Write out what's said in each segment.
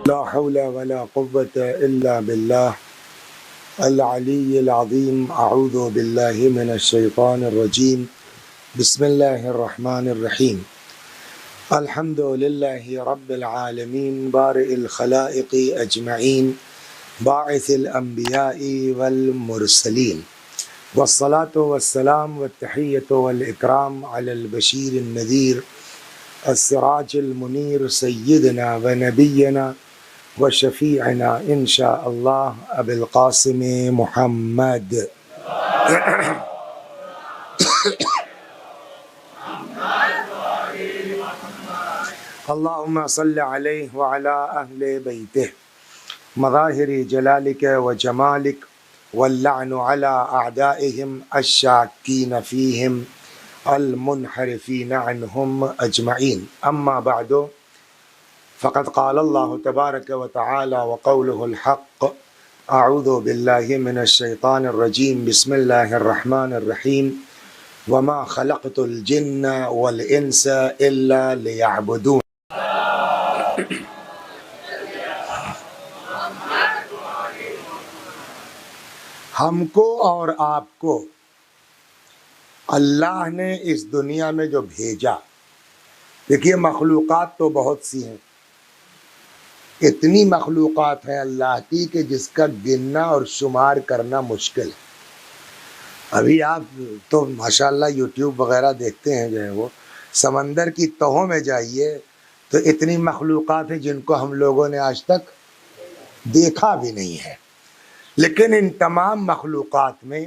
لا حول ولا قوة إلا بالله العلي العظيم. أعوذ بالله من الشيطان الرجيم. بسم الله الرحمن الرحيم. الحمد لله رب العالمين بارئ الخلائق أجمعين باعث الأنبياء والمرسلين، والصلاة والسلام والتحية والإكرام على البشير النذير السراج المنير سيدنا ونبينا وشفيعنا إن شاء الله أبي القاسم محمد. اللهم صل عليه وعلى أهل بيته مظاهر جلالك وجمالك، واللعن على أعدائهم الشاكين فيهم المنحرفين عنهم أجمعين. أما بعد، فقد قال الله تبارك وتعالى وقوله الحق: أعوذ بالله من الشيطان الرجيم. بسم الله الرحمن الرحيم. وما خلقت الجن والإنس إلا ليعبدون. ہم کو اور آپ کو اللہ نے اس دنیا میں جو بھیجا، دیکھیے مخلوقات تو بہت سی ہیں، اتنی مخلوقات ہیں اللہ کی کہ جس کا گننا اور شمار کرنا مشکل ہے۔ ابھی آپ تو ماشاءاللہ یوٹیوب وغیرہ دیکھتے ہیں، جو ہے وہ سمندر کی تہوں میں جائیے تو اتنی مخلوقات ہیں جن کو ہم لوگوں نے آج تک دیکھا بھی نہیں ہے۔ لیکن ان تمام مخلوقات میں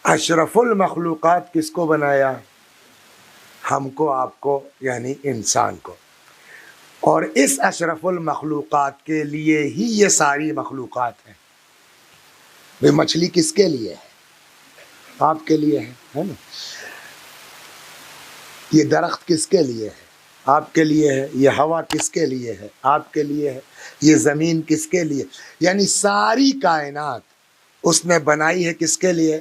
اشرف المخلوقات کس کو بنایا؟ ہم کو، آپ کو، یعنی انسان کو۔ اور اس اشرف المخلوقات کے لیے ہی یہ ساری مخلوقات ہیں۔ وہ مچھلی کس کے لیے ہے؟ آپ کے لیے ہے نا۔ یہ درخت کس کے لیے ہے؟ آپ کے لیے ہے۔ یہ ہوا کس کے لیے ہے؟ آپ کے لیے ہے۔ یہ زمین کس کے لیے؟ یعنی ساری کائنات اس نے بنائی ہے کس کے لیے؟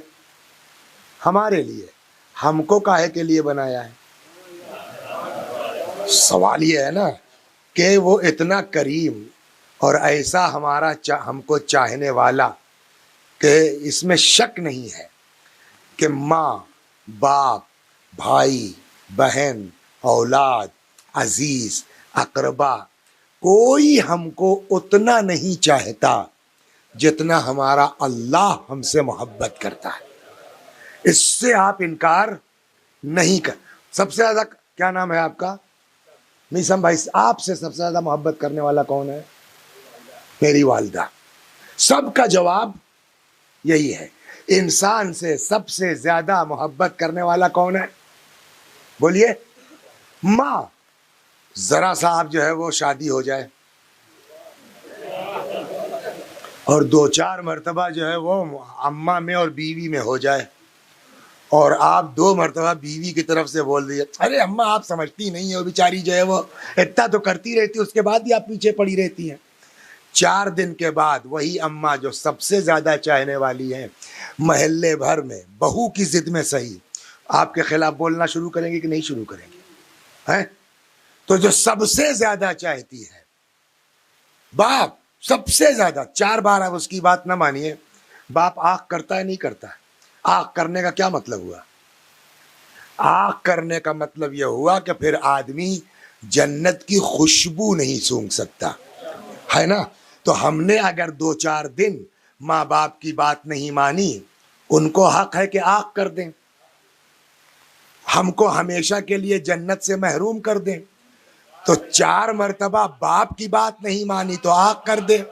ہمارے لیے۔ ہم کو کاہے کے لیے بنایا ہے؟ سوال یہ ہے نا کہ وہ اتنا کریم اور ایسا ہمارا ہم کو چاہنے والا کہ اس میں شک نہیں ہے کہ ماں، باپ، بھائی، بہن، اولاد، عزیز، اقربا، کوئی ہم کو اتنا نہیں چاہتا جتنا ہمارا اللہ ہم سے محبت کرتا ہے۔ اس سے آپ انکار نہیں کر۔ سب سے زیادہ کیا نام ہے آپ کا؟ میسم بھائی، آپ سے سب سے زیادہ محبت کرنے والا کون ہے؟ میری والدہ۔ سب کا جواب یہی ہے۔ انسان سے سب سے زیادہ محبت کرنے والا کون ہے؟ بولیے۔ ماں۔ ذرا سا آپ جو ہے وہ شادی ہو جائے اور 2-4 مرتبہ جو ہے وہ اماں میں اور بیوی میں ہو جائے، اور آپ 2 مرتبہ بیوی کی طرف سے بول دیے، ارے اماں آپ سمجھتی نہیں ہے، وہ بیچاری جو ہے وہ اتنا تو کرتی رہتی، اس کے بعد بھی آپ پیچھے پڑی رہتی ہیں۔ 4 دن کے بعد وہی اماں جو سب سے زیادہ چاہنے والی ہیں، محلے بھر میں بہو کی ضد میں صحیح آپ کے خلاف بولنا شروع کریں گے کہ نہیں شروع کریں گے؟ ہیں؟ تو جو سب سے زیادہ چاہتی ہے باپ، سب سے زیادہ 4 بار آپ اس کی بات نہ مانیے۔ باپ آنکھ کرتا ہے نہیں کرتا؟ آنکھ کرنے کا کیا مطلب ہوا؟ آنکھ کرنے کا مطلب یہ ہوا کہ پھر آدمی جنت کی خوشبو نہیں سونگھ سکتا، ہے نا۔ تو ہم نے اگر 2-4 دن ماں باپ کی بات نہیں مانی، ان کو حق ہے کہ آنکھ کر دیں، ہم کو ہمیشہ کے لیے جنت سے محروم کر دیں۔ تو 4 مرتبہ باپ کی بات نہیں مانی تو آنکھ کر دیں،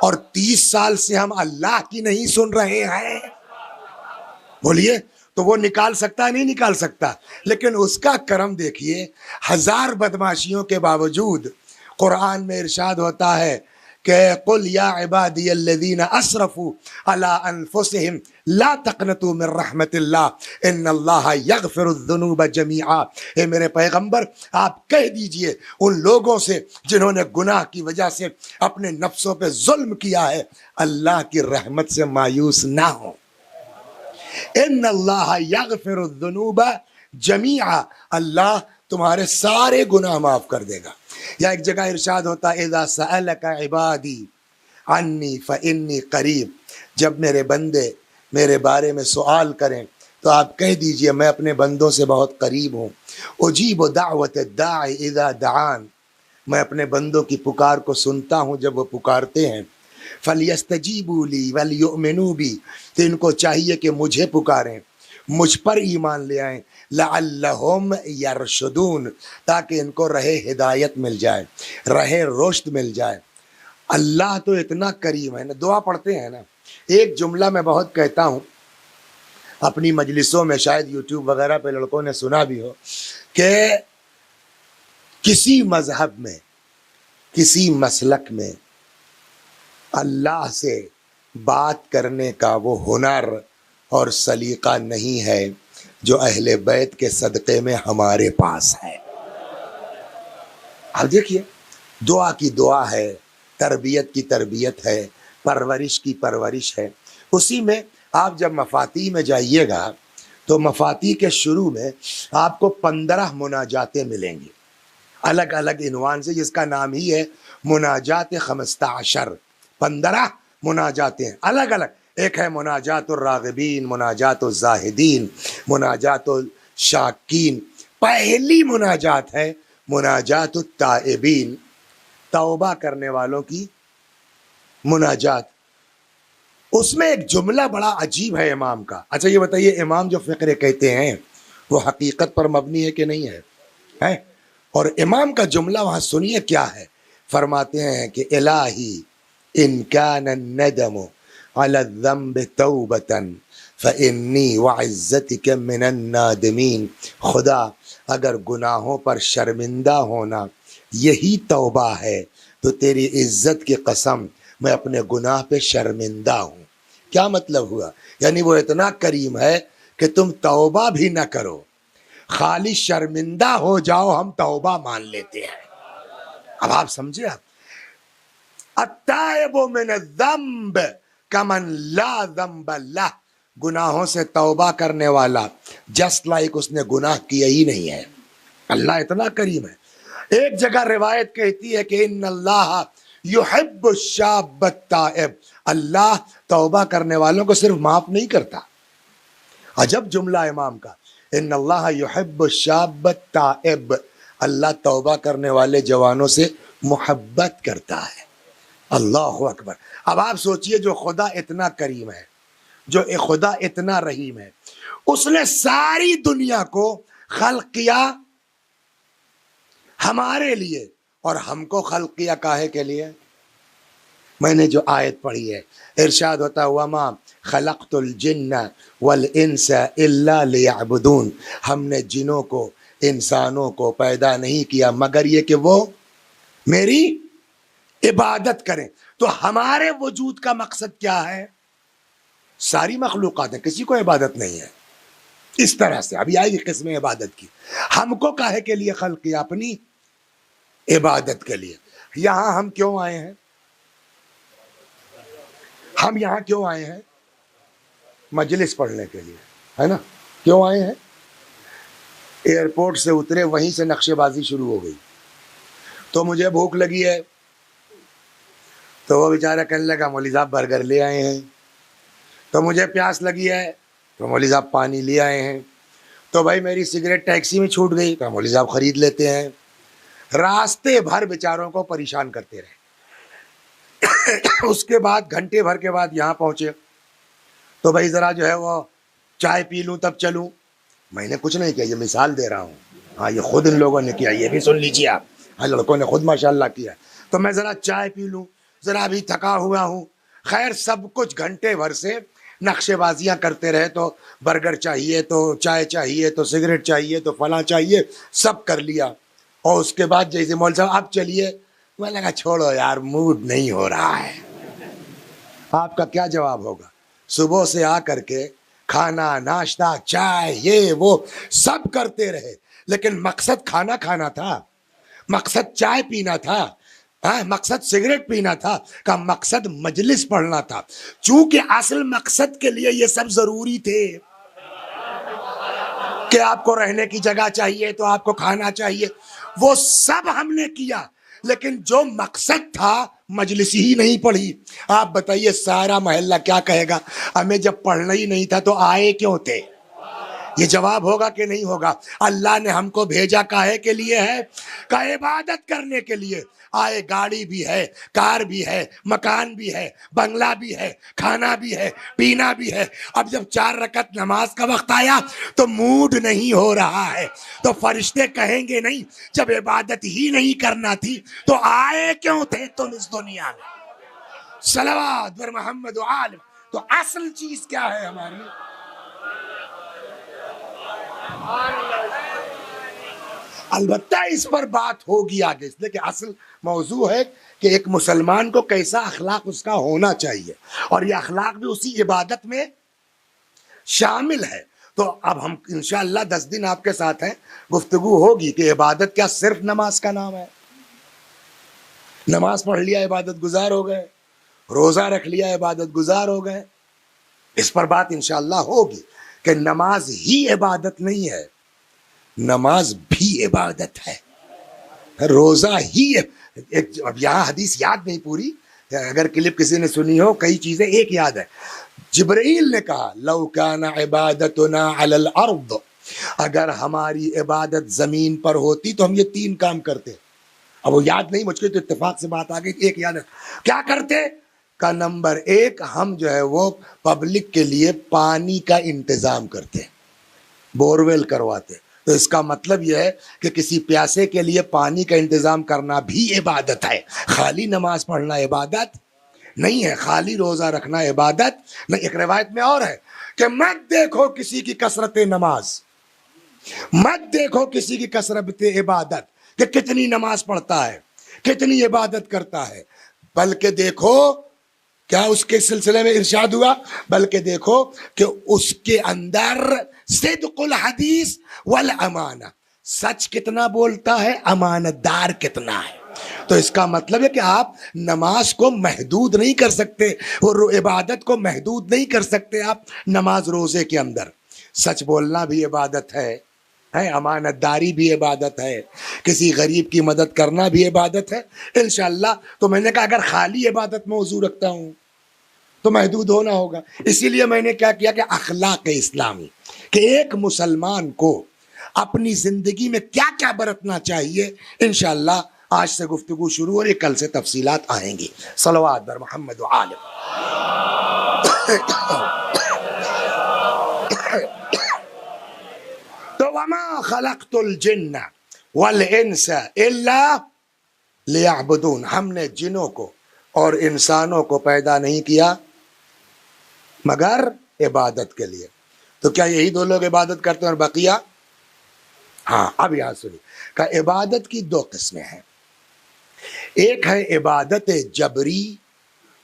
اور 30 سال سے ہم اللہ کی نہیں سن رہے ہیں، بولیے، تو وہ نکال سکتا ہے نہیں نکال سکتا؟ لیکن اس کا کرم دیکھیے، 1000 بدماشیوں کے باوجود قرآن میں ارشاد ہوتا ہے کہ قل یا عبادی الذین اسرفوا علی انفسہم لا تقنطوا من رحمت اللہ ان اللہ یغفر الذنوب جمیعا۔ اے میرے پیغمبر، آپ کہہ دیجئے ان لوگوں سے جنہوں نے گناہ کی وجہ سے اپنے نفسوں پہ ظلم کیا ہے، اللہ کی رحمت سے مایوس نہ ہوں۔ ان اللہ یغفر الذنوب جمیعا، اللہ تمہارے سارے گناہ معاف کر دے گا۔ یا ایک جگہ ارشاد ہوتا ہے اذا سألک عبادی عنی فانی قریب، جب میرے بندے میرے بارے میں سوال کریں تو آپ کہہ دیجئے میں اپنے بندوں سے بہت قریب ہوں۔ اجیب دعوت الداعی اذا دعان، میں اپنے بندوں کی پکار کو سنتا ہوں جب وہ پکارتے ہیں۔ فَلْيَسْتَجِيبُوا لِي وَلْيُؤْمِنُوا بِي، تو ان کو چاہیے کہ مجھے پکاریں، مجھ پر ایمان لے آئیں، لَعَلَّهُمْ يَرْشُدُونَ، تاکہ ان کو راہ ہدایت مل جائے، راہ رشد مل جائے۔ اللہ تو اتنا کریم ہے نا، دعا پڑھتے ہیں نا، ایک جملہ میں بہت کہتا ہوں اپنی مجلسوں میں، شاید یوٹیوب وغیرہ پہ لڑکوں نے سنا بھی ہو، کہ کسی مذہب میں، کسی مسلک میں اللہ سے بات کرنے کا وہ ہنر اور سلیقہ نہیں ہے جو اہل بیت کے صدقے میں ہمارے پاس ہے۔ اب دیکھیے، دعا کی دعا ہے، تربیت کی تربیت ہے، پرورش کی پرورش ہے۔ اسی میں آپ جب مفاتیح میں جائیے گا تو مفاتیح کے شروع میں آپ کو 15 مناجاتیں ملیں گی الگ الگ عنوان سے، جس کا نام ہی ہے مناجات 15۔ 15 مناجاتیں الگ الگ، ایک ہے مناجات الراغبین، مناجات الزاہدین، مناجات الشاکین۔ پہلی مناجات ہے مناجات التائبین، توبہ کرنے والوں کی مناجات۔ اس میں ایک جملہ بڑا عجیب ہے امام کا۔ اچھا یہ بتائیے، امام جو فقرے کہتے ہیں وہ حقیقت پر مبنی ہے کہ نہیں ہے؟ اور امام کا جملہ وہاں سنیے کیا ہے، فرماتے ہیں کہ الہی ان کان الندم علی الذنب توبۃ فانی وعزتک من النادمین، خدا اگر گناہوں پر شرمندہ ہونا یہی توبہ ہے تو تیری عزت کی قسم میں اپنے گناہ پہ شرمندہ ہوں۔ کیا مطلب ہوا؟ یعنی وہ اتنا کریم ہے کہ تم توبہ بھی نہ کرو، خالی شرمندہ ہو جاؤ ہم توبہ مان لیتے ہیں۔ اب آپ سمجھے، التائب من الذنب کمن لا ذنب لہ، گناہوں سے توبہ کرنے والا جسٹ لائک اس نے گناہ کیا ہی نہیں ہے۔ اللہ اتنا کریم ہے۔ ایک جگہ روایت کہتی ہے کہ ان اللہ یحب الشاب التائب، اللہ توبہ کرنے والوں کو صرف معاف نہیں کرتا۔ عجب جملہ امام کا، ان اللہ یحب الشاب التائب، اللہ توبہ کرنے والے جوانوں سے محبت کرتا ہے۔ اللہ اکبر۔ اب آپ سوچئے، جو خدا اتنا کریم ہے، جو خدا اتنا رحیم ہے، اس نے ساری دنیا کو خلق کیا ہمارے لیے، اور ہم کو خلق کیا کاہے کے لیے؟ میں نے جو آیت پڑھی ہے، ارشاد ہوتا وما خلقت الجن والانس الا لیعبدون، ہم نے جنوں کو انسانوں کو پیدا نہیں کیا مگر یہ کہ وہ میری عبادت کریں۔ تو ہمارے وجود کا مقصد کیا ہے؟ ساری مخلوقات ہیں، کسی کو عبادت نہیں ہے۔ اس طرح سے ابھی آئے گی قسم عبادت کی۔ ہم کو کاہے کے لیے خلق کیا؟ اپنی عبادت کے لیے۔ یہاں ہم کیوں آئے ہیں؟ ہم یہاں کیوں آئے ہیں؟ مجلس پڑھنے کے لیے، ہے نا؟ کیوں آئے ہیں؟ ایئرپورٹ سے اترے، وہیں سے نقشے بازی شروع ہو گئی۔ تو مجھے بھوک لگی ہے، تو وہ بیچارہ کہنے لگا مولوی صاحب برگر لے آئے ہیں۔ تو مجھے پیاس لگی ہے، تو مولوی صاحب پانی لے آئے ہیں۔ تو بھائی میری سگریٹ ٹیکسی میں چھوٹ گئی، تو مولوی صاحب خرید لیتے ہیں۔ راستے بھر بیچاروں کو پریشان کرتے رہے۔ اس کے بعد گھنٹے بھر کے بعد یہاں پہنچے، تو بھائی ذرا جو ہے وہ چائے پی لوں تب چلوں۔ میں نے کچھ نہیں کیا، یہ مثال دے رہا ہوں، ہاں یہ خود ان لوگوں نے کیا، یہ بھی سن لیجیے آپ، ہاں لڑکوں نے خود ماشاءاللہ کیا۔ تو میں ذرا چائے پی لوں، ذرا بھی تھکا ہوا ہوں۔ خیر سب کچھ گھنٹے بھر سے نقشے بازیاں کرتے رہے، تو برگر چاہیے، تو چائے چاہیے، تو سگریٹ چاہیے، تو فلاں چاہیے، سب کر لیا۔ اور اس کے بعد جیسے مول صاحب اب چلیے، میں لگا چھوڑو یار موڈ نہیں ہو رہا ہے۔ آپ کا کیا جواب ہوگا؟ صبح سے آ کر کے کھانا، ناشتہ، چائے، یہ وہ سب کرتے رہے، لیکن مقصد کھانا کھانا تھا، مقصد چائے پینا تھا، مقصد سگریٹ پینا تھا، کا مقصد مجلس پڑھنا تھا۔ چونکہ اصل مقصد کے لیے یہ سب ضروری تھے کہ آپ کو رہنے کی جگہ چاہیے، تو آپ کو کھانا چاہیے، وہ سب ہم نے کیا، لیکن جو مقصد تھا مجلس ہی نہیں پڑھی. آپ بتائیے سارا محلہ کیا کہے گا؟ ہمیں جب پڑھنا ہی نہیں تھا تو آئے کیوں تھے؟ یہ جواب ہوگا کہ نہیں ہوگا؟ اللہ نے ہم کو بھیجا کاہے کے لیے ہے؟ کہ عبادت کرنے کے لیے. آئے گاڑی بھی ہے، کار بھی ہے، مکان بھی ہے، بنگلہ بھی ہے، کھانا بھی ہے، پینا بھی ہے. اب جب 4 رکعت نماز کا وقت آیا تو موڈ نہیں ہو رہا ہے، تو فرشتے کہیں گے نہیں جب عبادت ہی نہیں کرنا تھی تو آئے کیوں تھے تم اس دنیا میں؟ صلوات بر محمد و آل. تو اصل چیز کیا ہے ہماری؟ البتہ اس پر بات ہوگی آگے، اس لیے کہ اصل موضوع ہے کہ ایک مسلمان کو کیسا اخلاق اس کا ہونا چاہیے، اور یہ اخلاق بھی اسی عبادت میں شامل ہے. تو اب ہم انشاءاللہ 10 دن آپ کے ساتھ ہیں، گفتگو ہوگی کہ عبادت کیا صرف نماز کا نام ہے؟ نماز پڑھ لیا عبادت گزار ہو گئے، روزہ رکھ لیا عبادت گزار ہو گئے. اس پر بات انشاءاللہ ہوگی کہ نماز ہی عبادت نہیں ہے، نماز بھی عبادت ہے، روزہ ہی. اب یہاں حدیث یاد نہیں پوری، اگر کلپ کسی نے سنی ہو، کئی چیزیں ایک یاد ہے. جبرائیل نے کہا لو کان عبادتنا علی الارض، اگر ہماری عبادت زمین پر ہوتی تو ہم یہ 3 کام کرتے. اب وہ یاد نہیں مجھ کو، تو اتفاق سے بات آ گئی، ایک یاد ہے. کیا کرتے؟ کا نمبر 1 ہم جو ہے وہ پبلک کے لیے پانی کا انتظام کرتے، بورویل کرواتے. تو اس کا مطلب یہ ہے کہ کسی پیاسے کے لیے پانی کا انتظام کرنا بھی عبادت ہے. خالی نماز پڑھنا عبادت نہیں ہے، خالی روزہ رکھنا عبادت نہیں. ایک روایت میں اور ہے کہ مت دیکھو کسی کی کثرت نماز، مت دیکھو کسی کی کثرت عبادت کہ کتنی نماز پڑھتا ہے، کتنی عبادت کرتا ہے، بلکہ دیکھو کیا اس کے سلسلے میں ارشاد ہوا، بلکہ دیکھو کہ اس کے اندر صدق الحدیث والامانہ، سچ کتنا بولتا ہے، امانت دار کتنا ہے. تو اس کا مطلب ہے کہ آپ نماز کو محدود نہیں کر سکتے، اور عبادت کو محدود نہیں کر سکتے آپ نماز روزے کے اندر. سچ بولنا بھی عبادت ہے، امانت داری بھی عبادت ہے، کسی غریب کی مدد کرنا بھی عبادت ہے انشاءاللہ. تو میں نے کہا اگر خالی عبادت موضوع رکھتا ہوں تو محدود ہونا ہوگا. اسی لیے میں نے کیا کیا کہ اخلاق اسلامی، کہ ایک مسلمان کو اپنی زندگی میں کیا کیا برتنا چاہیے، انشاءاللہ آج سے گفتگو شروع اور کل سے تفصیلات آئیں گی. صلوات بر محمد و آل. تو وما خلقت الجن والانس الا لیعبدون، ہم نے جنوں کو اور انسانوں کو پیدا نہیں کیا مگر عبادت کے لیے. تو کیا یہی 2 لوگ عبادت کرتے ہیں اور بقیہ؟ ہاں. اب یہاں سنیے کہ عبادت کی 2 قسمیں ہیں، ایک ہے عبادت جبری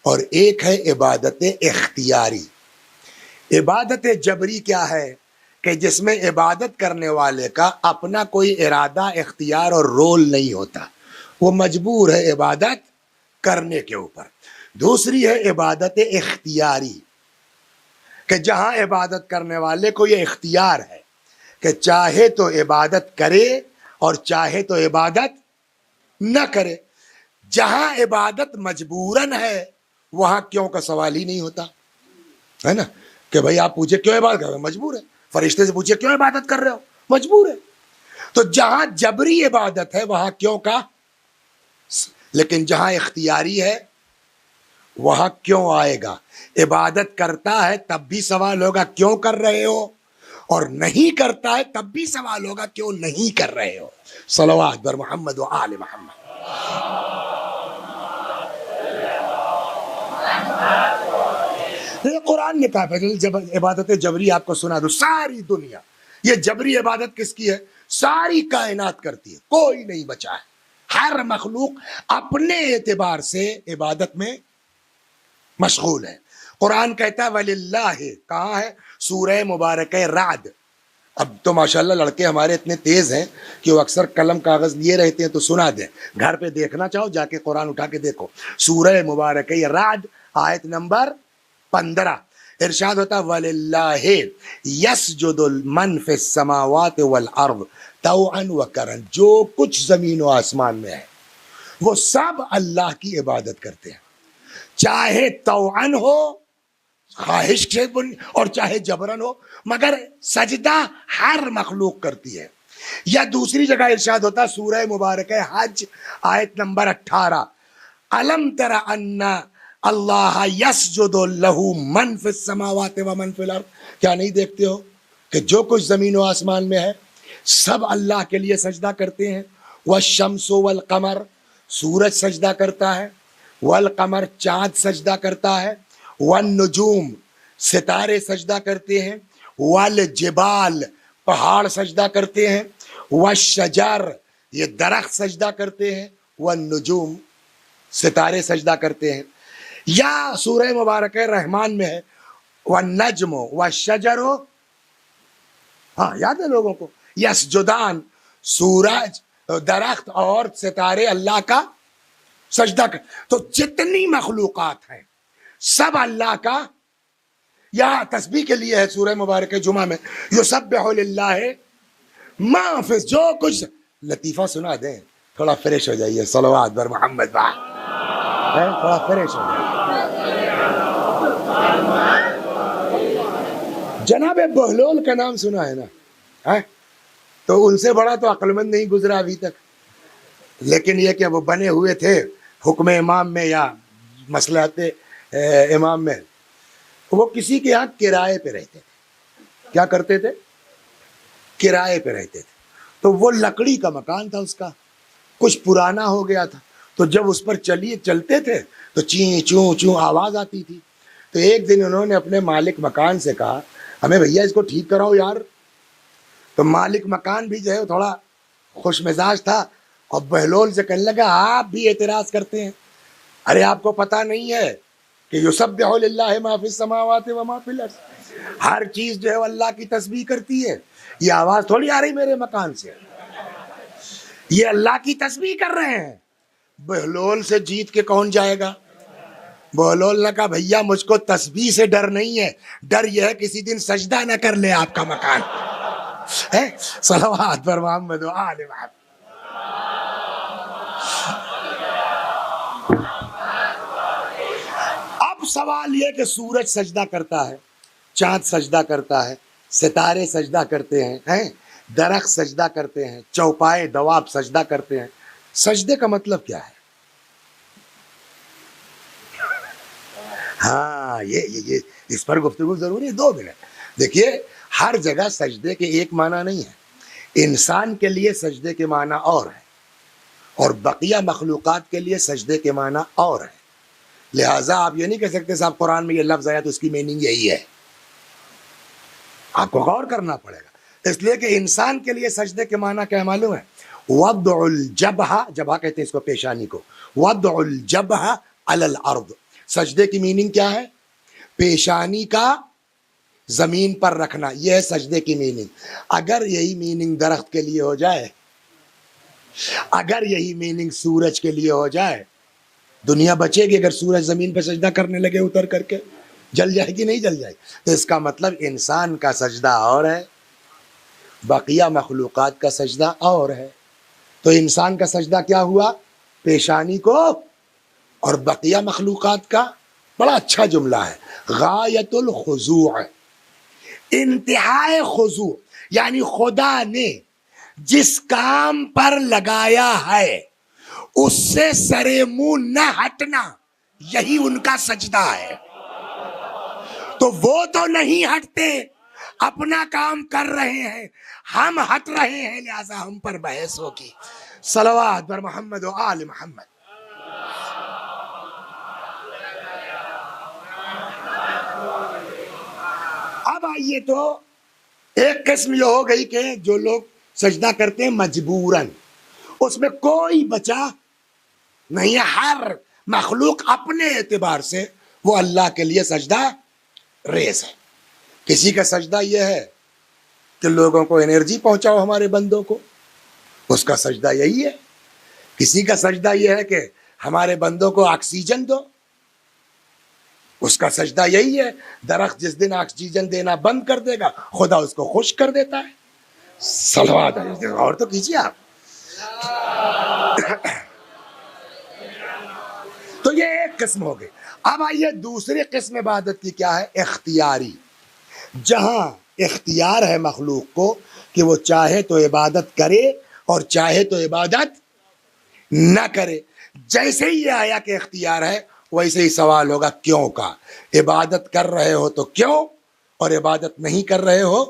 اور ایک ہے عبادت اختیاری. عبادت جبری کیا ہے؟ کہ جس میں عبادت کرنے والے کا اپنا کوئی ارادہ، اختیار اور رول نہیں ہوتا، وہ مجبور ہے عبادت کرنے کے اوپر. دوسری ہے عبادت اختیاری، کہ جہاں عبادت کرنے والے کو یہ اختیار ہے کہ چاہے تو عبادت کرے اور چاہے تو عبادت نہ کرے. جہاں عبادت مجبوراً ہے وہاں کیوں کا سوال ہی نہیں ہوتا ہے نا، کہ بھائی آپ پوچھے کیوں عبادت کر رہے ہو، مجبور ہے. فرشتے سے پوچھے کیوں عبادت کر رہے ہو، مجبور ہے. تو جہاں جبری عبادت ہے وہاں کیوں کا، لیکن جہاں اختیاری ہے وہاں کیوں آئے گا. عبادت کرتا ہے تب بھی سوال ہوگا کیوں کر رہے ہو، اور نہیں کرتا ہے تب بھی سوال ہوگا کیوں نہیں کر رہے ہو. صلوات بر محمد و آل محمد. قرآن نے کہا جب عبادت جبری آپ کو سنا دو، ساری دنیا یہ جبری عبادت کس کی ہے؟ ساری کائنات کرتی ہے، کوئی نہیں بچا ہے. ہر مخلوق اپنے اعتبار سے عبادت میں مشغول ہے. قرآن کہتا ہے وَلِلَّهِ، کہاں ہے؟ سورہ مبارکہ رعد. اب تو ماشاءاللہ لڑکے ہمارے اتنے تیز ہیں کہ وہ اکثر قلم کاغذ لیے رہتے ہیں، تو سنا دیں. گھر پہ دیکھنا چاہو جا کے قرآن اٹھا کے دیکھو. سورہ مبارکہ رعد آیت نمبر 15 ارشاد ہوتا وَلِلَّهِ يَسْجُدُ مَنْ فِي السَّمَاوَاتِ وَالْأَرْضِ طَوْعًا وَكَرْهًا، جو کچھ زمین و آسمان میں ہے وہ سب اللہ کی عبادت کرتے ہیں، چاہے توعن ہو، خواہش سے اور چاہے جبرن ہو، مگر سجدہ ہر مخلوق کرتی ہے۔ یا دوسری جگہ ارشاد ہوتا سورہ مبارکہ حج آیت نمبر 18، الم تر ان اللہ یسجد لہ من فی السماوات و من فی الارض، کیا نہیں دیکھتے ہو کہ جو کچھ زمین و آسمان میں ہے سب اللہ کے لیے سجدہ کرتے ہیں۔ والشمس والقمر، سورج سجدہ کرتا ہے، والقمر چاند سجدہ کرتا ہے، والنجوم ستارے سجدہ کرتے ہیں، والجبال پہاڑ سجدہ کرتے ہیں، والشجر یہ درخت سجدہ کرتے ہیں، والنجوم ستارے سجدہ کرتے ہیں۔ یا سورہ مبارکہ رحمان میں ہے والنجم والشجر، ہاں یاد ہے لوگوں کو، یسجدان، سورج درخت اور ستارے اللہ کا سجدہ کر۔ تو جتنی مخلوقات ہیں سب اللہ کا، یا تسبیح کے لیے ہے سورہ مبارکہ جمعہ میں یسبح للہ ما فی، جو کچھ لطیفہ سنا دیں تھوڑا فریش ہو جائیے، صلوات بر محمد با، تھوڑا فریش ہو جائیے۔ جناب بہلول کا نام سنا ہے نا، تو ان سے بڑا تو عقل مند نہیں گزرا ابھی تک، لیکن یہ کہ وہ بنے ہوئے تھے حکم امام میں یا مصلحت امام میں، وہ کسی کے یہاں کرائے پہ رہتے تھے۔ کیا کرتے تھے؟ کرائے پہ رہتے تھے۔ تو وہ لکڑی کا مکان تھا، اس کا کچھ پرانا ہو گیا تھا، تو جب اس پر چلتے تھے تو چیں چوں چوں آواز آتی تھی۔ تو ایک دن انہوں نے اپنے مالک مکان سے کہا ہمیں بھیا اس کو ٹھیک کراؤ یار۔ تو مالک مکان بھی جو ہے تھوڑا خوش مزاج تھا، اور بہلول سے کہنے لگا آپ بھی اعتراض کرتے ہیں، ارے آپ کو پتہ نہیں ہے کہ یسبح للہ ما فی السماوات و ما فی الارض، ہر چیز جو ہے وہ اللہ کی تسبیح کرتی ہے، یہ آواز تھوڑی آ رہی میرے مکان سے، یہ اللہ کی تسبیح کر رہے ہیں۔ بہلول سے جیت کے کون جائے گا؟ بہلول نے کہا بھیا مجھ کو تسبیح سے ڈر نہیں ہے، ڈر یہ ہے کسی دن سجدہ نہ کر لے آپ کا مکان ہے۔ صلوات پر محمد و آل محمد۔ اب سوال یہ کہ سورج سجدہ کرتا ہے، چاند سجدہ کرتا ہے، ستارے سجدہ کرتے ہیں، درخت سجدہ کرتے ہیں، چوپائے دواب سجدہ کرتے ہیں، سجدے کا مطلب کیا ہے؟ ہاں یہ اس پر گفتگو ضروری ہے، 2 منٹ۔ دیکھیے ہر جگہ سجدے کے ایک معنی نہیں ہے، انسان کے لیے سجدے کے معنی اور ہے، اور بقیہ مخلوقات کے لیے سجدے کے معنی اور ہے۔ لہٰذا آپ یہ نہیں کہہ سکتے صاحب قرآن میں یہ لفظ آیا تو اس کی میننگ یہی ہے، آپ کو غور کرنا پڑے گا۔ اس لیے کہ انسان کے لیے سجدے کے معنی کیا معلوم ہے؟ وضع الجبہہ، جبہہ کہتے ہیں اس کو پیشانی کو، وضع الجبہہ علی الارض، سجدے کی میننگ کیا ہے؟ پیشانی کا زمین پر رکھنا، یہ ہے سجدے کی میننگ۔ اگر یہی میننگ درخت کے لیے ہو جائے، اگر یہی میننگ سورج کے لیے ہو جائے، دنیا بچے گی؟ اگر سورج زمین پہ سجدہ کرنے لگے اتر کر کے، جل جائے گی نہیں جل جائے گی؟ تو اس کا مطلب انسان کا سجدہ اور ہے، بقیہ مخلوقات کا سجدہ اور ہے۔ تو انسان کا سجدہ کیا ہوا؟ پیشانی کو، اور بقیہ مخلوقات کا بڑا اچھا جملہ ہے، غایت الخضوع، انتہائے خضوع، یعنی خدا نے جس کام پر لگایا ہے اس سے سرے منہ نہ ہٹنا، یہی ان کا سجدہ ہے۔ تو وہ تو نہیں ہٹتے، اپنا کام کر رہے ہیں، ہم ہٹ رہے ہیں، لہذا ہم پر بحث ہوگی۔ صلوات بر محمد و آل محمد۔ اب آئیے تو ایک قسم یہ ہو گئی کہ جو لوگ سجدہ کرتے ہیں مجبوراً، اس میں کوئی بچا نہیں ہے، ہر مخلوق اپنے اعتبار سے وہ اللہ کے لیے سجدہ ریز ہے۔ کسی کا سجدہ یہ ہے کہ لوگوں کو انرجی پہنچاؤ ہمارے بندوں کو، اس کا سجدہ یہی ہے۔ کسی کا سجدہ یہ ہے کہ ہمارے بندوں کو آکسیجن دو، اس کا سجدہ یہی ہے۔ درخت جس دن آکسیجن دینا بند کر دے گا خدا اس کو خشک کر دیتا ہے۔ صلوات علیہ، اور تو کیجیے آپ۔ یہ ایک قسم ہو گئی. اب آئیے دوسری قسم عبادت کی کیا ہے؟ اختیاری. جہاں اختیار ہے مخلوق کو کہ وہ چاہے تو عبادت کرے اور چاہے تو عبادت نہ کرے. جیسے ہی یہ آیا کہ اختیار ہے ویسے ہی سوال ہوگا کیوں کا. عبادت کر رہے ہو تو کیوں، اور عبادت نہیں کر رہے ہو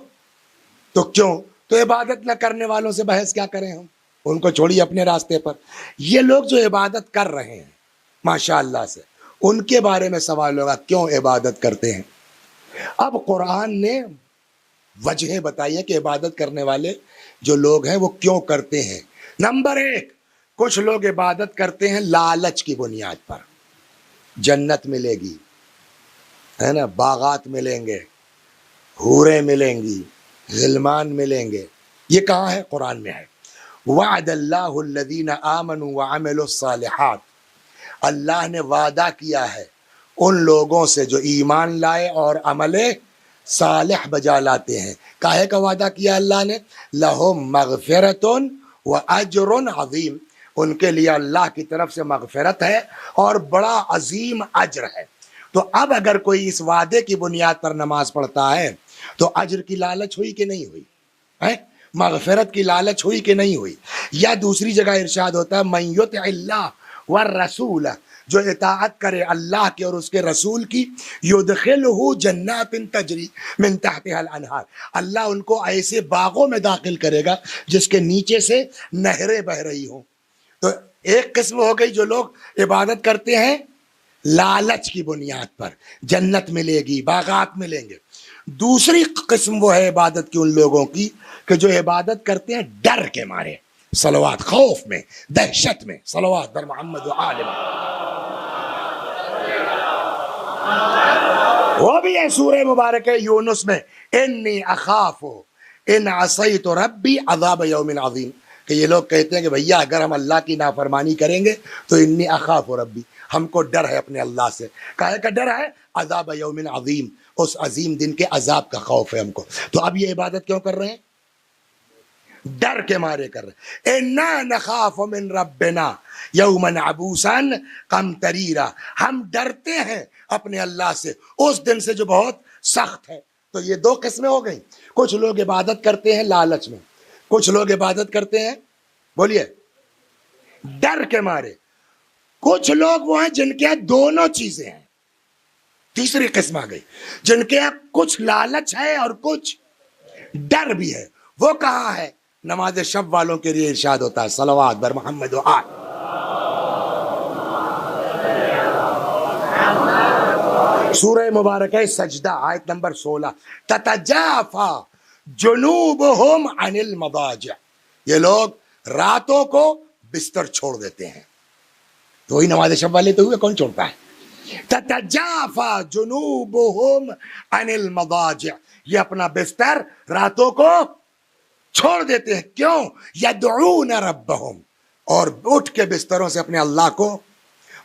تو کیوں. تو عبادت نہ کرنے والوں سے بحث کیا کریں ہم، ان کو چھوڑیے اپنے راستے پر. یہ لوگ جو عبادت کر رہے ہیں ماشاء اللہ سے، ان کے بارے میں سوال ہوگا کیوں عبادت کرتے ہیں. اب قرآن نے وجہیں بتائی ہے کہ عبادت کرنے والے جو لوگ ہیں وہ کیوں کرتے ہیں. نمبر ایک، کچھ لوگ عبادت کرتے ہیں لالچ کی بنیاد پر. جنت ملے گی، ہے نا، باغات ملیں گے، حوریں ملیں گی، غلمان ملیں گے. یہ کہاں ہے؟ قرآن میں ہے. وعد اللہ الذین آمنوا وعملوا الصالحات. اللہ نے وعدہ کیا ہے ان لوگوں سے جو ایمان لائے اور عمل صالح بجا لاتے ہیں. کاہے کا وعدہ کیا اللہ نے؟ لہم مغفرۃ واجر عظیم. ان کے لیے اللہ کی طرف سے مغفرت ہے اور بڑا عظیم اجر ہے. تو اب اگر کوئی اس وعدے کی بنیاد پر نماز پڑھتا ہے تو اجر کی لالچ ہوئی کہ نہیں ہوئی ہے؟ مغفرت کی لالچ ہوئی کہ نہیں ہوئی؟ یا دوسری جگہ ارشاد ہوتا ہے من یطع اللہ والرسول، جو اطاعت کرے اللہ کے اور اس کے رسول کی، یدخلہ جنات تجری من تحتها الانہار، اللہ ان کو ایسے باغوں میں داخل کرے گا جس کے نیچے سے نہریں بہ رہی ہوں. تو ایک قسم ہو گئی جو لوگ عبادت کرتے ہیں لالچ کی بنیاد پر، جنت ملے گی، باغات ملیں گے. دوسری قسم وہ ہے عبادت کی ان لوگوں کی کہ جو عبادت کرتے ہیں ڈر کے مارے، صلوات، خوف میں، دہشت میں. صلوات بر محمد و آل محمد. وہ بھی ہے سورہ مبارک یونس میں، انی اخاف ان عصیت ربی عذاب یوم عظیم. کہ یہ لوگ کہتے ہیں کہ بھیا اگر ہم اللہ کی نافرمانی کریں گے تو انی اخاف ربی، ہم کو ڈر ہے اپنے اللہ سے. کاہے کا ڈر ہے؟ عذاب یوم عظیم، اس عظیم دن کے عذاب کا خوف ہے ہم کو. تو اب یہ عبادت کیوں کر رہے ہیں؟ ڈر کے مارے کر رہے. انا نخاف من ربنا یوما عبوسا قمطریرا، ہم ڈرتے ہیں اپنے اللہ سے اس دن سے جو بہت سخت ہے. تو یہ دو قسمیں ہو گئیں. کچھ لوگ عبادت کرتے ہیں لالچ میں، کچھ لوگ عبادت کرتے ہیں بولیے ڈر کے مارے. کچھ لوگ وہ ہیں جن کے یہاں دونوں چیزیں ہیں. تیسری قسم آ گئی جن کے یہاں کچھ لالچ ہے اور کچھ ڈر بھی ہے. وہ کہاں ہے؟ نماز شب والوں کے لیے ارشاد ہوتا ہے صلوات بر محمد و آل. سورہ مبارک ہے سجدہ آیت نمبر 16، تتجافا جنوبہم عن المضاجع. یہ لوگ راتوں کو بستر چھوڑ دیتے ہیں. تو وہی نماز شب والے تو ہوئے، کون چھوڑتا ہے؟ تتجافا جنوبہم عن المضاجع، یہ اپنا بستر راتوں کو چھوڑ دیتے ہیں. کیوں؟ یدعون ربہم، اور اٹھ کے بستروں سے اپنے اللہ کو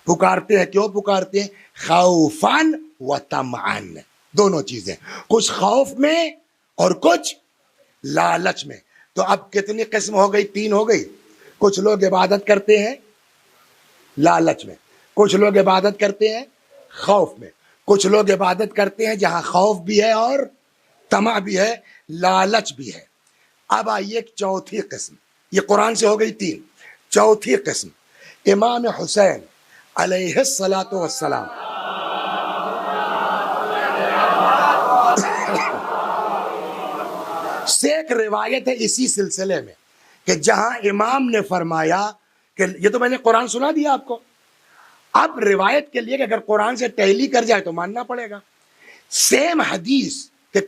پکارتے ہیں. کیوں پکارتے ہیں؟ خوفاً و طمعاً، دونوں چیزیں، کچھ خوف میں اور کچھ لالچ میں. تو اب کتنی قسم ہو گئی؟ تین ہو گئی. کچھ لوگ عبادت کرتے ہیں لالچ میں، کچھ لوگ عبادت کرتے ہیں خوف میں، کچھ لوگ عبادت کرتے ہیں جہاں خوف بھی ہے اور طمع بھی ہے، لالچ بھی ہے. اب آئیے ایک چوتھی قسم، یہ قرآن سے ہو گئی تین. چوتھی قسم، امام حسین علیہ الصلاۃ والسلام سے ایک روایت ہے اسی سلسلے میں کہ جہاں امام نے فرمایا کہ یہ تو میں نے قرآن سنا دیا آپ کو، اب روایت کے لیے کہ اگر قرآن سے ٹیلی کر جائے تو ماننا پڑے گا. سیم حدیث کہ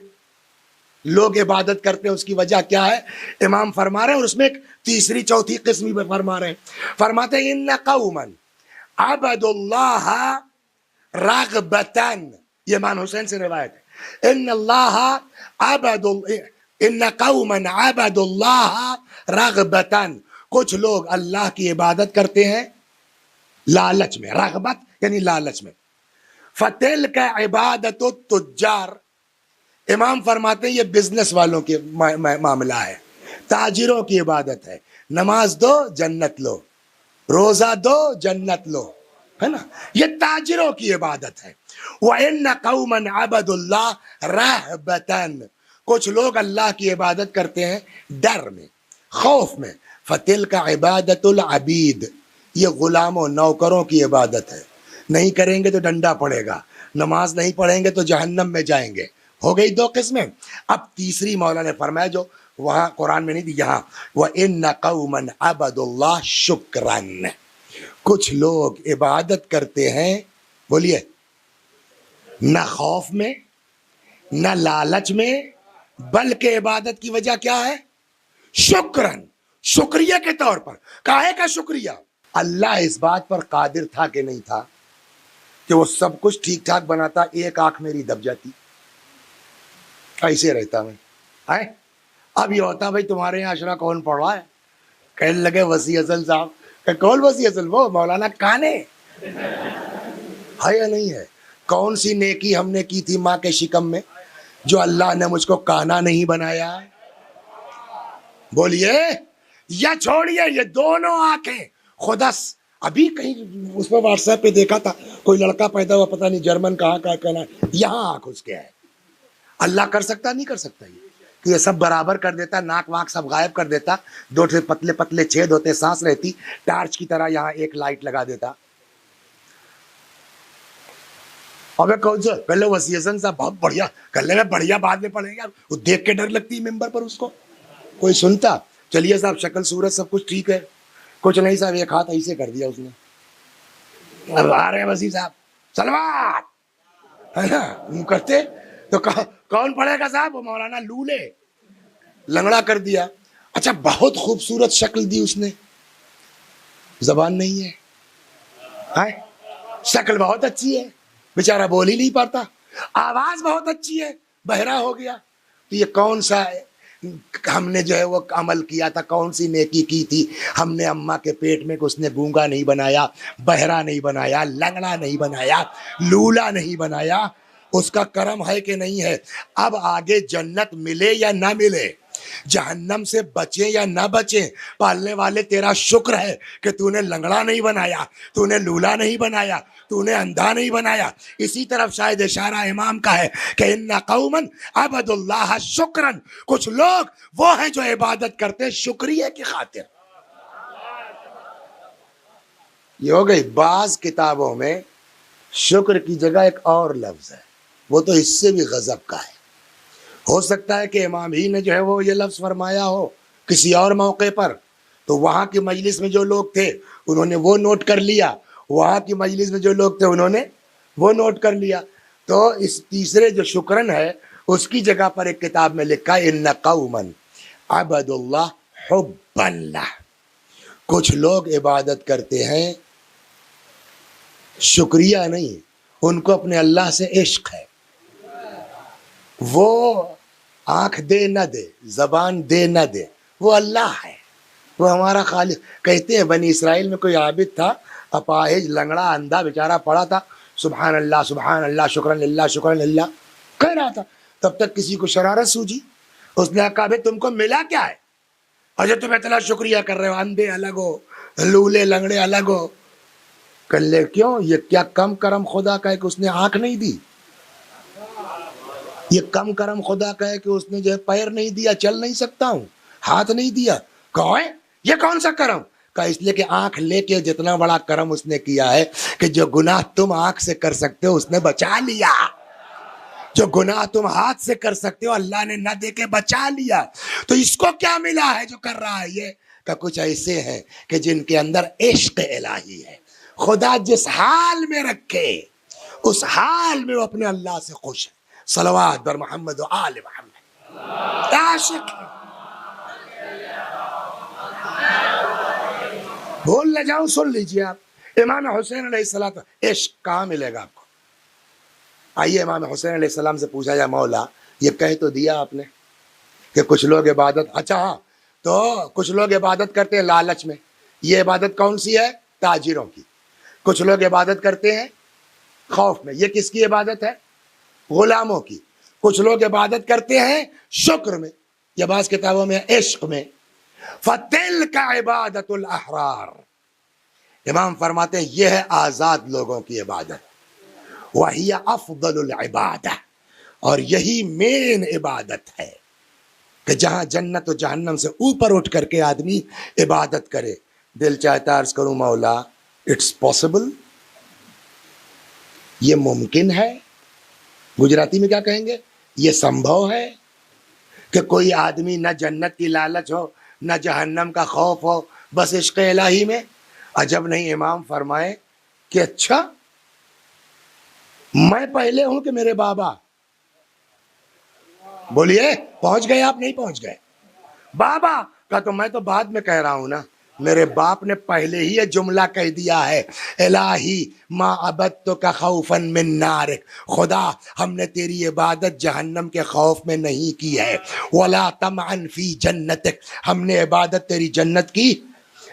لوگ عبادت کرتے ہیں اس کی وجہ کیا ہے امام فرما رہے ہیں، اور اس میں ایک تیسری چوتھی قسم بھی فرما رہے ہیں. فرماتے ہیں ان قوما عبدوا اللہ رغبتاً، یہ امام حسین سے روایت ہے، ان قوما عبدوا اللہ رغبتاً، کچھ لوگ اللہ کی عبادت کرتے ہیں لالچ میں، رغبت یعنی لالچ میں. فتلک عبادت التجار، امام فرماتے ہیں یہ بزنس والوں کے معاملہ ہے، تاجروں کی عبادت ہے. نماز دو جنت لو، روزہ دو جنت لو، ہے نا، یہ تاجروں کی عبادت ہے. وَإِنَّ قَوْمًا عَبَدُوا اللَّهَ رَهْبَةً، کچھ لوگ اللہ کی عبادت کرتے ہیں ڈر میں، خوف میں. فَتِلْكَ عِبَادَةُ الْعَبِيدِ، یہ غلاموں نوکروں کی عبادت ہے. نہیں کریں گے تو ڈنڈا پڑے گا، نماز نہیں پڑھیں گے تو جہنم میں جائیں گے. ہو گئی دو قسمیں. اب تیسری مولا نے فرمایا جو وہاں قرآن میں نہیں دی، یہاں وَإِنَّ قَوْمًا عَبَدُوا اللَّهَ شُكْرًا، کچھ لوگ عبادت کرتے ہیں، بولیے، نہ خوف میں نہ لالچ میں، بلکہ عبادت کی وجہ کیا ہے؟ شکرن، شکریہ کے طور پر. کاہے کا شکریہ؟ اللہ اس بات پر قادر تھا کہ نہیں تھا کہ وہ سب کچھ ٹھیک ٹھاک بناتا، ایک آنکھ میری دب جاتی، ایسے رہتا میں. اب یہ ہوتا بھائی تمہارے یہاں عشرہ کون پڑھ رہا ہے؟ کہنے لگے وسیع اصل صاحب. کہ کون وسیع اصل؟ وہ مولانا کانے ہے یا نہیں ہے؟ کون سی نیکی ہم نے کی تھی ماں کے شکم میں جو اللہ نے مجھ کو کانا نہیں بنایا؟ بولیے. یا چھوڑیے یہ دونوں آنکھیں خدس. ابھی کہیں اس پر واٹس ایپ پہ دیکھا تھا کوئی لڑکا پیدا ہوا، پتہ نہیں جرمن کہاں کا کہنا ہے، یہاں آنکھ اس کے ہے. اللہ کر سکتا نہیں کر سکتا کہ یہ سب برابر کر دیتا، ناک واک سب غائب کر دیتا، دو پتلے پتلے چھید ہوتے، سانس رہتی، ٹارچ کی طرح یہاں ایک لائٹ لگا دیتا. ابے کون سا پہلے وسیع حسن صاحب بہت بڑھیا کر لے، میں بڑھیا بعد میں پڑھیں گے. وہ دیکھ کے ڈر لگتی ممبر پر اس کو کوئی سنتا. چلیے صاحب شکل صورت سب کچھ ٹھیک ہے، کچھ نہیں صاحب ایک ہاتھ ایسے کر دیا اس نے. اب آ رہے ہیں وسیع صاحب سلوات، ہے نا کرتے تو کون پڑھے گا صاحب؟ وہ مولانا لولے لنگڑا کر دیا. اچھا بہت خوبصورت شکل دی اس نے، زبان نہیں ہے، شکل بہت اچھی ہے، بیچارہ بول ہی نہیں پاتا، آواز بہت اچھی ہے، بہرا ہو گیا. تو یہ کون سا ہم نے جو ہے وہ عمل کیا تھا، کون سی نیکی کی تھی؟ ہم نے اماں کے پیٹ میں اس نے گونگا نہیں بنایا، بہرا نہیں بنایا، لنگڑا نہیں بنایا، لولا نہیں بنایا. اس کا کرم ہے کہ نہیں ہے؟ اب آگے جنت ملے یا نہ ملے، جہنم سے بچیں یا نہ بچیں، پالنے والے تیرا شکر ہے کہ تو نے لنگڑا نہیں بنایا، تو نے لولا نہیں بنایا، تو نے اندھا نہیں بنایا. اسی طرف شاید اشارہ امام کا ہے کہ ان قوما عبدوا اللہ شکرا، کچھ لوگ وہ ہیں جو عبادت کرتے شکریہ کی خاطر. یہ ہو گئی. بعض کتابوں میں شکر کی جگہ ایک اور لفظ ہے، وہ تو اس سے بھی غضب کا ہے. ہو سکتا ہے کہ امام ہی نے جو ہے وہ یہ لفظ فرمایا ہو کسی اور موقع پر، تو وہاں کی مجلس میں جو لوگ تھے انہوں نے وہ نوٹ کر لیا، وہاں کی مجلس میں جو لوگ تھے انہوں نے وہ نوٹ کر لیا. تو اس تیسرے جو شکرن ہے اس کی جگہ پر ایک کتاب میں لکھا ہے ان قوما عبدوا اللہ حبا لہ، کچھ لوگ عبادت کرتے ہیں شکریہ نہیں، ان کو اپنے اللہ سے عشق ہے. وہ آنکھ دے نہ دے، زبان دے نہ دے، وہ اللہ ہے، وہ ہمارا خالق. کہتے ہیں بنی اسرائیل میں کوئی عابد تھا، اپاہج لنگڑا اندھا بیچارہ پڑا تھا، سبحان اللہ شکرن للہ شکرن للہ کہہ رہا تھا. تب تک کسی کو شرارت سوجی، اس نے کہا بھائی تم کو ملا کیا ہے اور جو تم اتنا شکریہ کر رہے ہو؟ اندھے الگ ہو، لولے لنگڑے الگ ہو. کر لے کیوں؟ یہ کیا کم کرم خدا کا ہے کہ اس نے آنکھ نہیں دی؟ یہ کم کرم خدا کا ہے کہ اس نے جو ہے پیر نہیں دیا، چل نہیں سکتا ہوں، ہاتھ نہیں دیا؟ کہو یہ کون سا کرم؟ کہا اس لیے کہ آنکھ لے کے جتنا بڑا کرم اس نے کیا ہے کہ جو گناہ تم آنکھ سے کر سکتے ہو اس نے بچا لیا، جو گناہ تم ہاتھ سے کر سکتے ہو اللہ نے نہ دے کے بچا لیا. تو اس کو کیا ملا ہے جو کر رہا ہے؟ یہ کہ کچھ ایسے ہیں کہ جن کے اندر عشق الہی ہے. خدا جس حال میں رکھے اس حال میں وہ اپنے اللہ سے خوش ہے. صلوات بر محمد و آل محمد. عاشق ہے. بھول نہ جاؤں، سن لیجیے آپ، امام حسین علیہ السلام. عشق کہاں ملے گا آپ کو؟ آئیے امام حسین علیہ السلام سے پوچھا، یا مولا یہ کہہ تو دیا آپ نے کہ کچھ لوگ عبادت، اچھا ہاں تو کچھ لوگ عبادت کرتے ہیں لالچ میں، یہ عبادت کون سی ہے؟ تاجروں کی. کچھ لوگ عبادت کرتے ہیں خوف میں، یہ کس کی عبادت ہے؟ غلاموں کی. کچھ لوگ عبادت کرتے ہیں شکر میں، یا بعض کتابوں میں عشق میں. فَتِلْكَ عِبَادَةُ الْأَحْرَارِ، امام فرماتے ہیں یہ ہے آزاد لوگوں کی عبادت، وہی افضل العبادہ، اور یہی مین عبادت ہے کہ جہاں جنت و جہنم سے اوپر اٹھ کر کے آدمی عبادت کرے۔ دل چاہتا عرض کروں مولا اٹس پاسبل، یہ ممکن ہے؟ گجراتی میں کیا کہیں گے؟ یہ سمبھو ہے کہ کوئی آدمی نہ جنت کی لالچ ہو نہ جہنم کا خوف ہو، بس عشق الہی میں؟ عجب نہیں، امام فرمائے کہ اچھا میں پہلے ہوں کہ میرے بابا؟ بولیے پہنچ گئے آپ؟ نہیں پہنچ گئے؟ بابا کا تو میں تو بعد میں کہہ رہا ہوں نا، میرے باپ نے پہلے ہی یہ جملہ کہہ دیا ہے، الہی ما عبدتک خوفا من نارک، خدا ہم نے تیری عبادت جہنم کے خوف میں نہیں کی ہے، ولا طمعا فی جنتک، ہم نے عبادت تیری جنت کی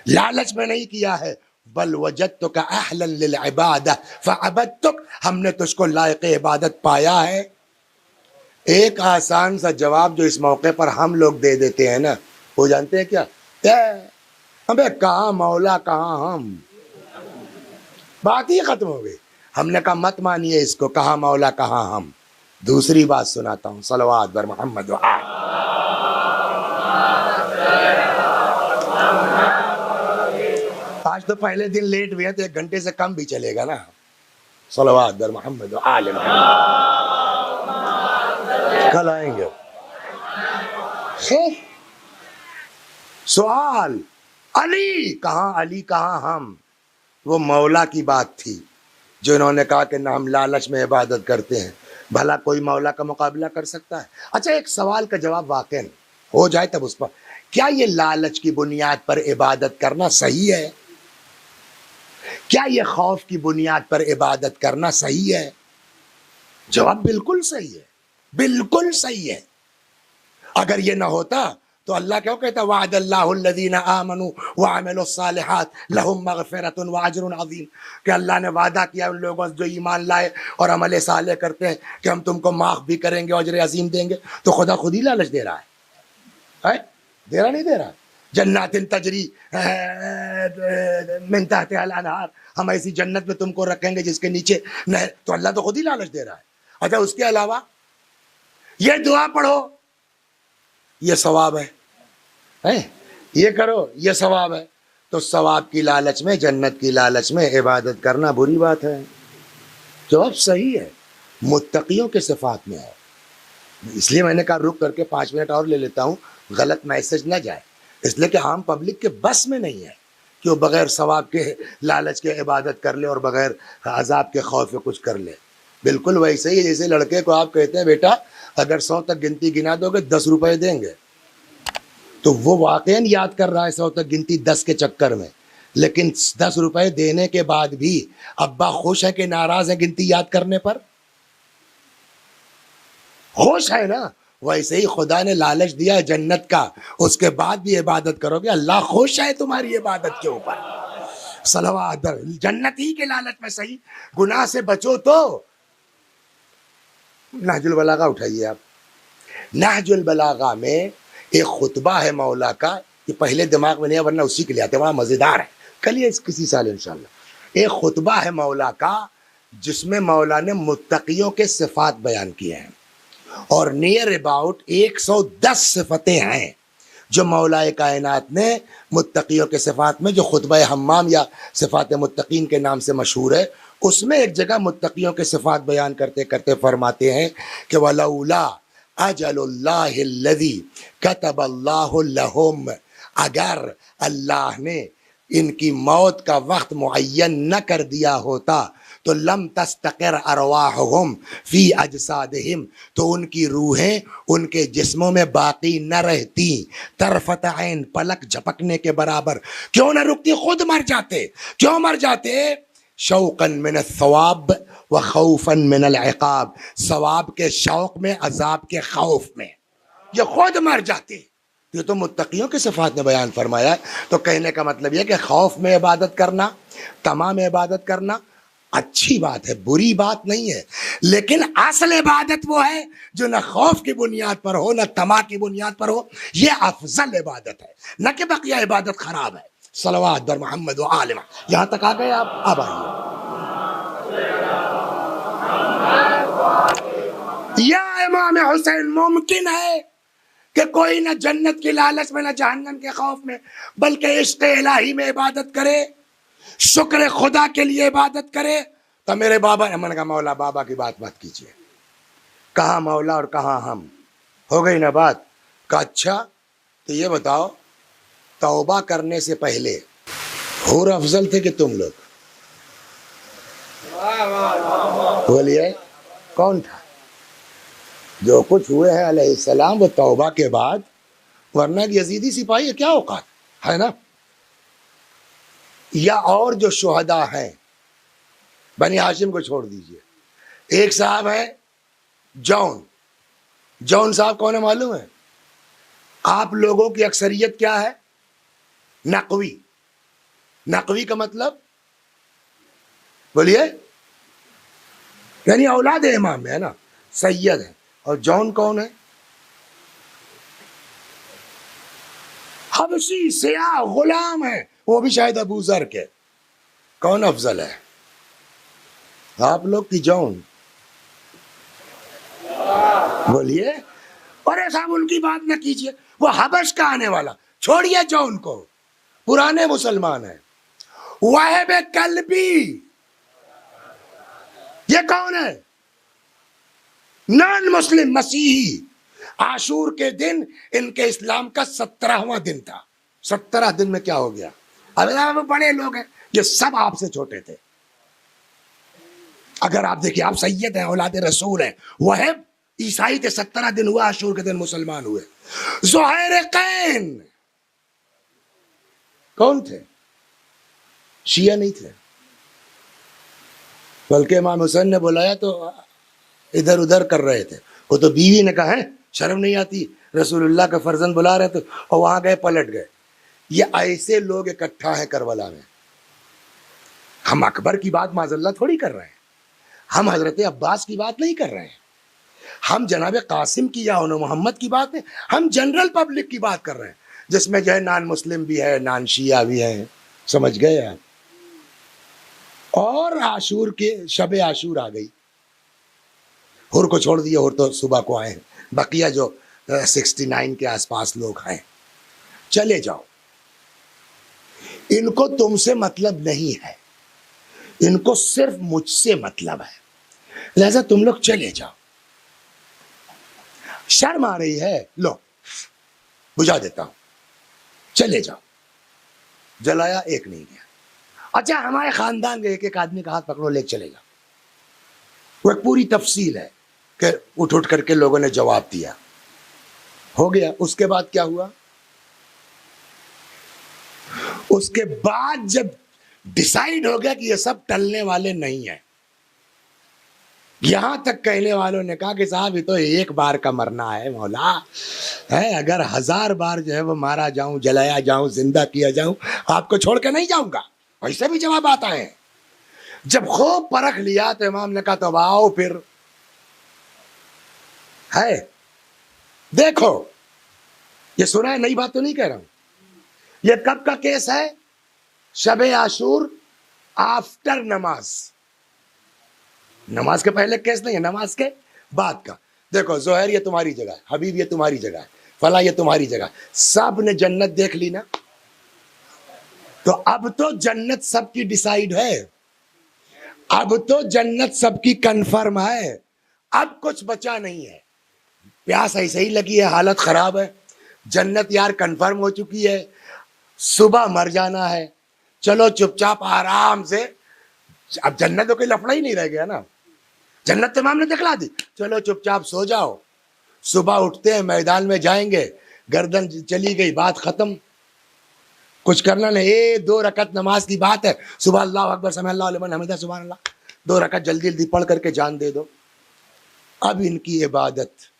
لالچ میں نہیں کیا ہے، بل وجدتک اہلا للعبادہ فعبدتک، ہم نے تجھ کو لائق عبادت پایا ہے۔ ایک آسان سا جواب جو اس موقع پر ہم لوگ دے دیتے ہیں نا، وہ جانتے ہیں کیا؟ ابے کہاں مولا کہاں ہم، بات ہی ختم ہو گئی۔ ہم نے کہا مت مانیے اس کو، کہاں مولا کہاں ہم۔ دوسری بات سناتا ہوں، صلوات بر محمد و آل۔ آج تو پہلے دن لیٹ ہوئے ہیں تو 1 گھنٹے سے کم بھی چلے گا نا۔ صلوات بر محمد و آل محمد، کل آئیں گے۔ سوال، علی کہاں، علی کہاں ہم؟ وہ مولا کی بات تھی جو انہوں نے کہا کہ نہ ہم لالچ میں عبادت کرتے ہیں، بھلا کوئی مولا کا مقابلہ کر سکتا ہے؟ اچھا ایک سوال کا جواب واقع ہو جائے تب اس پر، کیا یہ لالچ کی بنیاد پر عبادت کرنا صحیح ہے؟ کیا یہ خوف کی بنیاد پر عبادت کرنا صحیح ہے؟ جواب بالکل صحیح ہے، بالکل صحیح ہے۔ اگر یہ نہ ہوتا تو اللہ کیوں کہتا وعد اللہ الذین آمنوا وعملوا الصالحات لہم مغفرۃ واجر عظیم، کہ اللہ نے وعدہ کیا ان لوگوں سے جو ایمان لائے اور عمل صالح کرتے ہیں کہ ہم تم کو معاف بھی کریں گے، اجر عظیم دیں گے۔ تو خدا خود ہی لالچ دے رہا ہے، دے رہا نہیں دے رہا؟ جنات تجری من تحتها الانہار، ہم ایسی جنت میں تم کو رکھیں گے جس کے نیچے نہر، تو اللہ تو خود ہی لالچ دے رہا ہے۔ اچھا اس کے علاوہ یہ دعا پڑھو یہ ثواب ہے، یہ کرو یہ ثواب ہے، تو ثواب کی لالچ میں، جنت کی لالچ میں عبادت کرنا بری بات ہے؟ جواب صحیح ہے، متقیوں کے صفات میں ہے۔ اس لیے میں نے کہا رک کر کے 5 منٹ اور لے لیتا ہوں، غلط میسج نہ جائے، اس لیے کہ عام پبلک کے بس میں نہیں ہے کہ وہ بغیر ثواب کے لالچ کے عبادت کر لے اور بغیر عذاب کے خوف کے کچھ کر لے۔ بالکل ویسے ہی جیسے لڑکے کو آپ کہتے ہیں بیٹا اگر 100 تک گنتی گنا دو گے 10 روپے دیں گے، تو وہ واقعاً یاد کر رہا ہے 100 تک گنتی 10 کے چکر میں، لیکن 10 روپے دینے کے بعد بھی ابا خوش ہے کہ ناراض ہے گنتی یاد کرنے پر؟ خوش ہے نا۔ ویسے ہی خدا نے لالچ دیا ہے جنت کا، اس کے بعد بھی عبادت کرو گے اللہ خوش ہے تمہاری عبادت کے اوپر۔ صلوات، جنت ہی کے لالچ میں صحیح، گناہ سے بچو تو۔ نہج البلاغہ اٹھائیے آپ، نہج البلاغہ میں ایک خطبہ ہے مولا کا، یہ پہلے دماغ میں نہیں ہے ورنہ اسی کے لیے آتے، بڑا مزیدار ہے، کل یہ کسی سال انشاءاللہ۔ ایک خطبہ ہے مولا کا جس میں مولا نے متقیوں کے صفات بیان کیے ہیں، اور نیئر اباؤٹ 110 صفتیں ہیں جو مولا کائنات نے متقیوں کے صفات میں، جو خطبہ حمام یا صفات متقین کے نام سے مشہور ہے، اس میں ایک جگہ متقیوں کے صفات بیان کرتے کرتے فرماتے ہیں کہ وَلَوْلَا اجل اللہ الذی کتب اللہ لہم، اگر اللہ نے ان کی موت کا وقت معین نہ کر دیا ہوتا تو لم تستقر ارواحہم فی اجسادہم، تو ان کی روحیں ان کے جسموں میں باقی نہ رہتی، طرفت عین، پلک جھپکنے کے برابر کیوں نہ رکتی، خود مر جاتے۔ کیوں مر جاتے؟ شوقا من الثواب و خوفا من العقاب، ثواب کے شوق میں، عذاب کے خوف میں، یہ خود مر جاتے۔ یہ تو متقیوں کے صفات نے بیان فرمایا ہے۔ تو کہنے کا مطلب یہ کہ خوف میں عبادت کرنا، تمام عبادت کرنا اچھی بات ہے، بری بات نہیں ہے، لیکن اصل عبادت وہ ہے جو نہ خوف کی بنیاد پر ہو نہ طمع کی بنیاد پر ہو، یہ افضل عبادت ہے، نہ کہ بقیہ عبادت خراب ہے۔ صلوات بر محمد و آل محمد. یہاں تک آ گئے آپ؟ اب آئیے. یا امام حسین، ممکن ہے کہ کوئی نہ جنت کی لالچ میں نہ جہنم کے خوف میں بلکہ عشق الہی میں عبادت کرے، شکر خدا کے لیے عبادت کرے؟ تو میرے بابا نے، میں نے کہا مولا بابا کی بات مت کیجیے، کہاں مولا اور کہاں ہم، ہو گئی نا بات. کہا اچھا تو یہ بتاؤ توبہ کرنے سے پہلے حور افضل تھے کہ تم لوگ؟ بولیے کون تھا؟ جو کچھ ہوئے ہیں علیہ السلام وہ توبہ کے بعد، ورنہ یزیدی سپاہی کیا اوقات ہے نا. یا اور جو شہداء ہیں بنی ہاشم کو چھوڑ دیجئے، ایک صاحب ہے جون صاحب کون ہے معلوم ہے؟ آپ لوگوں کی اکثریت کیا ہے؟ نقوی کا مطلب بولیے، یعنی اولاد امام میں ہے نا، سید ہے. اور جون کون ہے؟ حبشی سیاہ غلام ہے، وہ بھی شاید ابو ذر کے. کون افضل ہے؟ آپ لوگ کی جون. بولیے. اور صاحب ان کی بات نہ کیجئے، وہ حبش کا آنے والا، چھوڑیے جون کو، پرانے مسلمان ہیں. واہب کلبی یہ کون ہے؟ نان مسلم مسیحی. عاشور کے دن ان کے اسلام کا 17واں دن تھا. 17 دن میں کیا ہو گیا؟ اب بڑے لوگ ہیں، یہ سب آپ سے چھوٹے تھے. اگر آپ دیکھیں، آپ سید ہیں، اولاد رسول ہیں. وہب عیسائی تھے، 17 دن ہوا، عاشور کے دن مسلمان ہوئے. زہیرقین کون تھے؟ شیعہ نہیں تھے، بلکہ امام حسین نے بلایا تو ادھر ادھر کر رہے تھے. وہ تو بیوی نے کہا ہے شرم نہیں آتی، رسول اللہ کا فرزند بلا رہے تھے، اور وہاں گئے پلٹ گئے. یہ ایسے لوگ اکٹھا ہیں کربلا میں. ہم اکبر کی بات معاذ اللہ تھوڑی کر رہے ہیں، ہم حضرت عباس کی بات نہیں کر رہے ہیں، ہم جناب قاسم کی یا محمد کی بات نہیں، ہم جنرل پبلک کی بات کر رہے ہیں، جس میں جو ہے نان مسلم بھی ہے، نان شیعہ بھی ہے. سمجھ گئے آپ؟ اور عاشور کے شب عاشور آ گئی، حور کو چھوڑ دیے، حور تو صبح کو آئے ہیں، بقیہ جو 69 کے آس پاس لوگ ہیں چلے جاؤ. ان کو تم سے مطلب نہیں ہے، ان کو صرف مجھ سے مطلب ہے، لہذا تم لوگ چلے جاؤ. شرم آ رہی ہے؟ لو بجھا دیتا ہوں، چلے جاؤ. جلایا، ایک نہیں گیا. اچھا ہمارے خاندان کے ایک آدمی کا ہاتھ پکڑو، لے چلے جاؤ. وہ ایک پوری تفصیل ہے کہ اٹھ کر کے لوگوں نے جواب دیا، ہو گیا. اس کے بعد کیا ہوا؟ اس کے بعد جب ڈیسائیڈ ہو گیا کہ یہ سب ٹلنے والے نہیں ہیں، یہاں تک کہنے والوں نے کہا کہ صاحب یہ تو ایک بار کا مرنا ہے مولا، ہے اگر 1000 بار جو ہے وہ مارا جاؤں، جلایا جاؤں، زندہ کیا جاؤں، آپ کو چھوڑ کے نہیں جاؤں گا. ایسے بھی جواب آتا ہے. جب خوب پرکھ لیا تو امام نے کہا تو آؤ پھر. ہے دیکھو، یہ سنا ہے، نئی بات تو نہیں کہہ رہا ہوں. یہ کب کا کیس ہے؟ شب عاشور آفٹر نماز کے پہلے کیس نہیں ہے، نماز کے بعد کا. دیکھو زہیر یہ تمہاری جگہ ہے، حبیب یہ تمہاری جگہ ہے، فلاں یہ تمہاری جگہ ہے. سب نے جنت دیکھ لی نا، تو اب تو جنت سب کی ڈیسائیڈ ہے، اب تو جنت سب کی کنفرم ہے، اب کچھ بچا نہیں ہے. پیاس ایسے ہی لگی ہے، حالت خراب ہے، جنت یار کنفرم ہو چکی ہے، صبح مر جانا ہے، چلو چپ چاپ آرام سے. اب جنت تو کوئی لفڑا ہی نہیں رہ گیا نا، جنت تمام نے دکھلا دی، چلو چپ چاپ سو جاؤ. صبح اٹھتے ہیں، میدان میں جائیں گے، گردن چلی گئی، بات ختم، کچھ کرنا نہیں. 2 رکعت نماز کی بات ہے، صبح اللہ اکبر سمع اللہ لمن حمدہ سبحان اللہ، 2 رکعت جلدی جلدی پڑھ کر کے جان دے دو. اب ان کی عبادت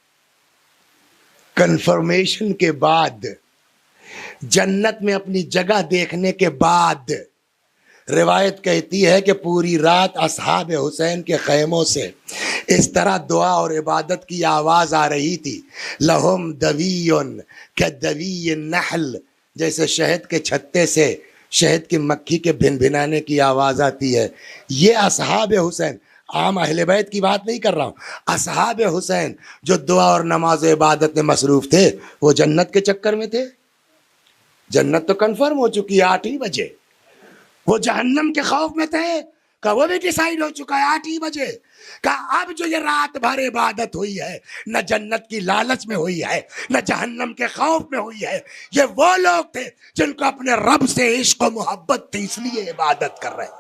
کنفرمیشن کے بعد، جنت میں اپنی جگہ دیکھنے کے بعد، روایت کہتی ہے کہ پوری رات اصحاب حسین کے خیموں سے اس طرح دعا اور عبادت کی آواز آ رہی تھی، لہم دوی کدوی النحل، جیسے شہد کے چھتے سے شہد کی مکھی کے بھن بھنانے کی آواز آتی ہے. یہ اصحاب حسین، عام اہل بیت کی بات نہیں کر رہا ہوں. اصحاب حسین جو دعا اور نماز و عبادت میں مصروف تھے، وہ جنت کے چکر میں تھے. جنت تو کنفرم ہو چکی ہے 8 ہی بجے. وہ جہنم کے خوف میں تھے کہ وہ بھی ڈیسائیڈ ہو چکا ہے 8 ہی بجے. کہا اب جو یہ رات بھر عبادت ہوئی ہے، نہ جنت کی لالچ میں ہوئی ہے، نہ جہنم کے خوف میں ہوئی ہے. یہ وہ لوگ تھے جن کو اپنے رب سے عشق و محبت تھی، اس لیے عبادت کر رہے.